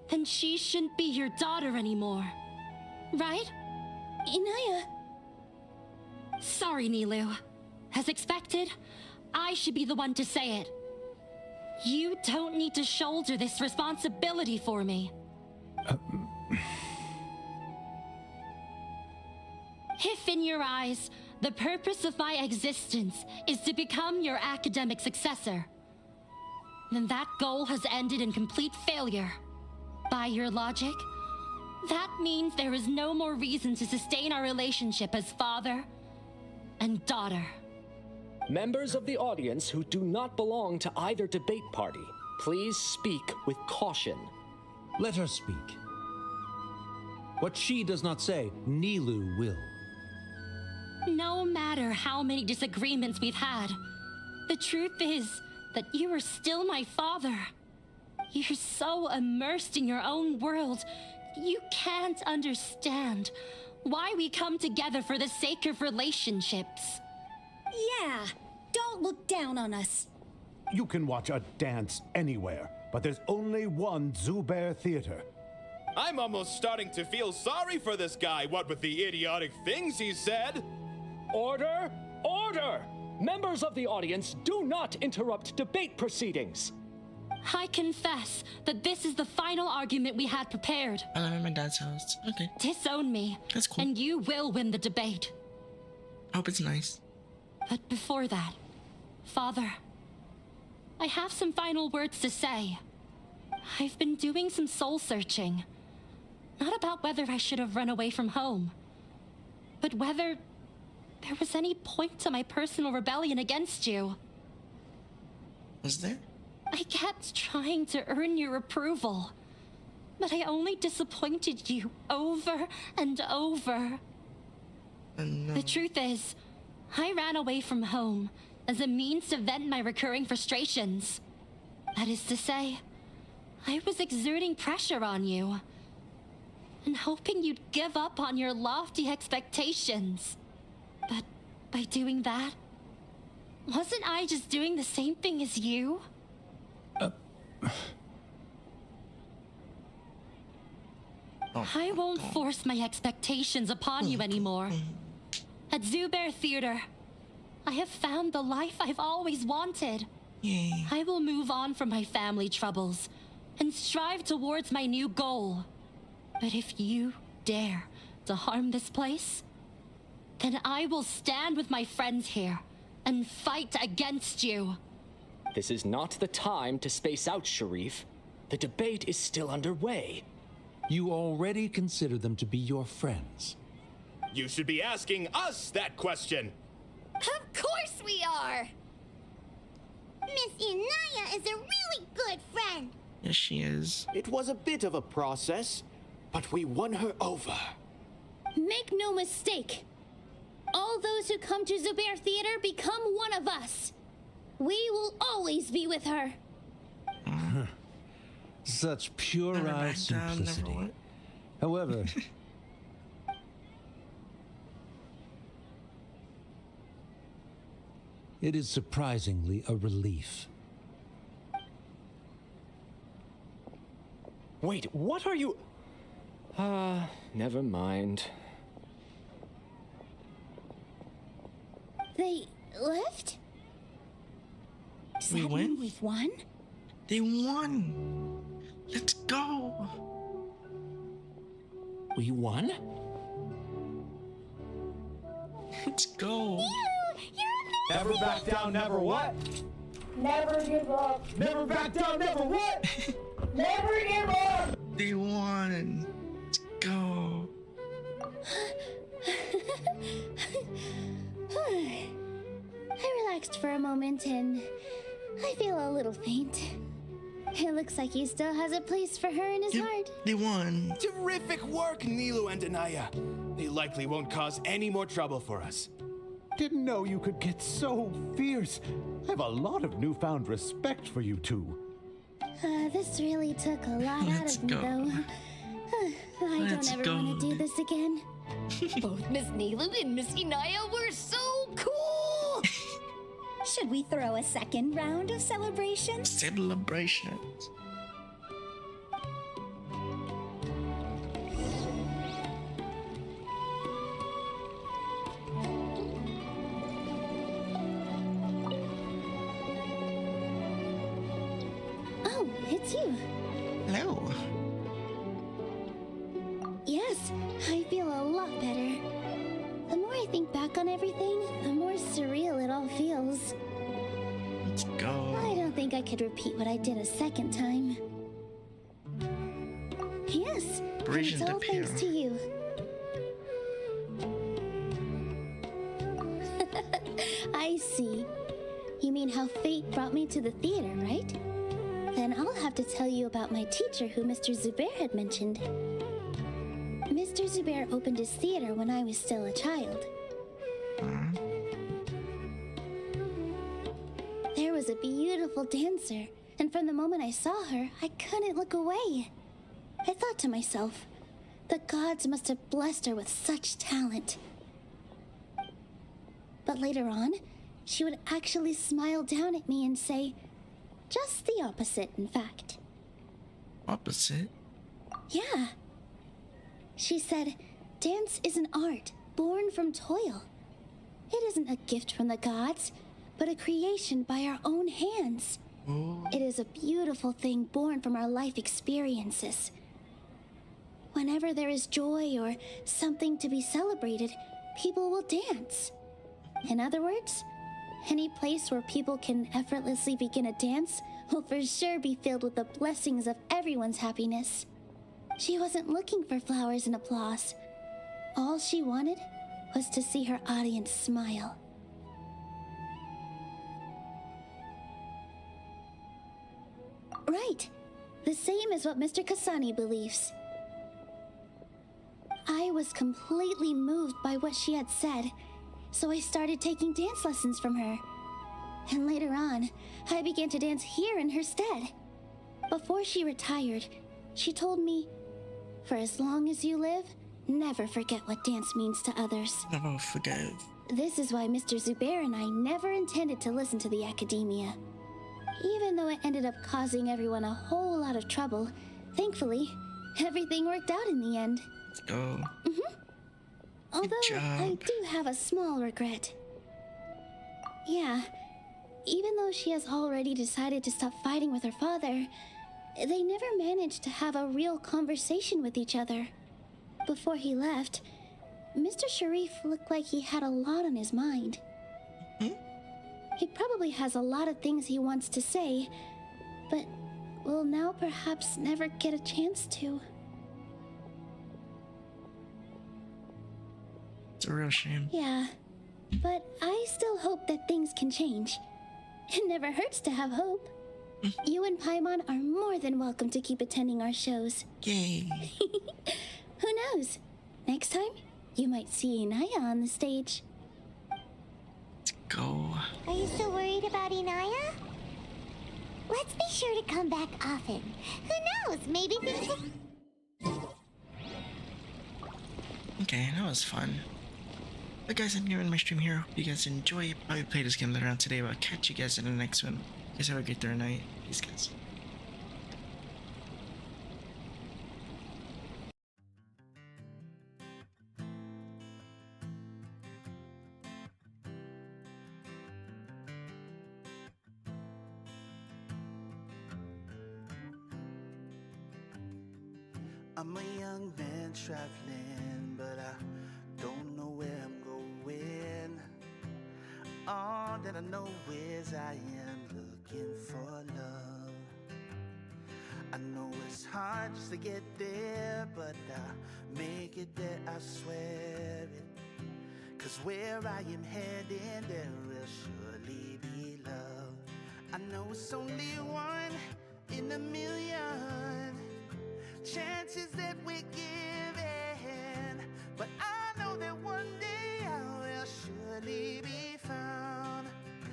then she shouldn't be your daughter anymore, right? Inaya... Sorry, Nilu. As expected, I should be the one to say it. You don't need to shoulder this responsibility for me. If in your eyes, the purpose of my existence is to become your academic successor, then that goal has ended in complete failure. By your logic, that means there is no more reason to sustain our relationship as father and daughter. Members of the audience who do not belong to either debate party, please speak with caution. Let her speak. What she does not say, Nilu will. No matter how many disagreements we've had, the truth is that you are still my father. You're so immersed in your own world, you can't understand why we come together for the sake of relationships. Yeah, don't look down on us. You can watch a dance anywhere, but there's only one Zubair Theater. I'm almost starting to feel sorry for this guy, what with the idiotic things he said. Order! Order! Members of the audience, do not interrupt debate proceedings. I confess that this is the final argument we had prepared. I'm at my dad's house. Okay. Disown me. That's cool. And you will win the debate. I hope it's nice. But before that, Father, I have some final words to say. I've been doing some soul searching. Not about whether I should have run away from home, but whether there was any point to my personal rebellion against you. Was there? I kept trying to earn your approval, but I only disappointed you over and over. No. The truth is, I ran away from home as a means to vent my recurring frustrations. That is to say, I was exerting pressure on you and hoping you'd give up on your lofty expectations. But by doing that, wasn't I just doing the same thing as you? I won't force my expectations upon you anymore. At Zubair Theater, I have found the life I've always wanted. Yay. I will move on from my family troubles and strive towards my new goal. But if you dare to harm this place, then I will stand with my friends here and fight against you. This is not the time to space out, Sharif. The debate is still underway. You already consider them to be your friends. You should be asking us that question. Of course we are! Miss Inaya is a really good friend. Yes, she is. It was a bit of a process, but we won her over. Make no mistake. All those who come to Zubair Theater become one of us. We will always be with her. Such puerile simplicity. However, it is surprisingly a relief. Wait, what are you... never mind. They left? Does We that win? mean we've won? They won. Let's go. We won? Let's go. Never back down, never what? Never give up. Never back down, never what? Never give up. They won. Let's go. I relaxed for a moment and I feel a little faint. It looks like he still has a place for her in his heart. They won. Terrific work, Nilu and Anaya. They likely won't cause any more trouble for us. Didn't know you could get so fierce. I have a lot of newfound respect for you two. This really took a lot out of me, though. I Let's don't ever go. want to do this again. Both Miss Nilu and Miss Inaya were so cool! Should we throw a second round of celebrations? Celebrations. Oh, it's you. Hello. Yes, I feel a lot better. The more I think back on everything, the more surreal it all feels. Let's go. I don't think I could repeat what I did a second time. Yes, and it's Brilliant all thanks appeal. to you. I see. You mean how fate brought me to the theater, right? Then I'll have to tell you about my teacher who Mr. Zubair had mentioned. Mr. Zubair opened his theater when I was still a child. There was a beautiful dancer, and from the moment I saw her, I couldn't look away. I thought to myself, the gods must have blessed her with such talent. But later on, she would actually smile down at me and say, just the opposite, in fact. Opposite? Yeah. She said, dance is an art born from toil. It isn't a gift from the gods, but a creation by our own hands. It is a beautiful thing born from our life experiences. Whenever there is joy or something to be celebrated, people will dance. In other words, any place where people can effortlessly begin a dance will for sure be filled with the blessings of everyone's happiness. She wasn't looking for flowers and applause. All she wanted was to see her audience smile. Right. The same as what Mr. Kasani believes. I was completely moved by what she had said, so I started taking dance lessons from her. And later on, I began to dance here in her stead. Before she retired, she told me, for as long as you live, never forget what dance means to others. Never forget. This is why Mr. Zubair and I never intended to listen to the academia. Even though it ended up causing everyone a whole lot of trouble, thankfully, everything worked out in the end. Let's go. Although I do have a small regret. Yeah, even though she has already decided to stop fighting with her father, they never managed to have a real conversation with each other. Before he left, Mr. Sharif looked like he had a lot on his mind. He probably has a lot of things he wants to say, but will now perhaps never get a chance to. It's a real shame. Yeah, but I still hope that things can change. It never hurts to have hope. You and Paimon are more than welcome to keep attending our shows. Yay. Who knows? Next time, you might see Inaya on the stage. Let's go. Are you still worried about Inaya? Let's be sure to come back often. Who knows? Maybe things will... Okay, that was fun. But guys, I'm giving my stream here. Hope you guys enjoy. Probably play this game later on today, but I'll catch you guys in the next one. You guys have a great day or night. Peace, guys. I'm a young man traveling, but I don't know where I'm going. All that I know is I am looking for love. I know it's hard just to get there, but I'll make it there, I swear it. 'Cause where I am heading, there will surely be love. I know it's only one in a million chances that we're given, but I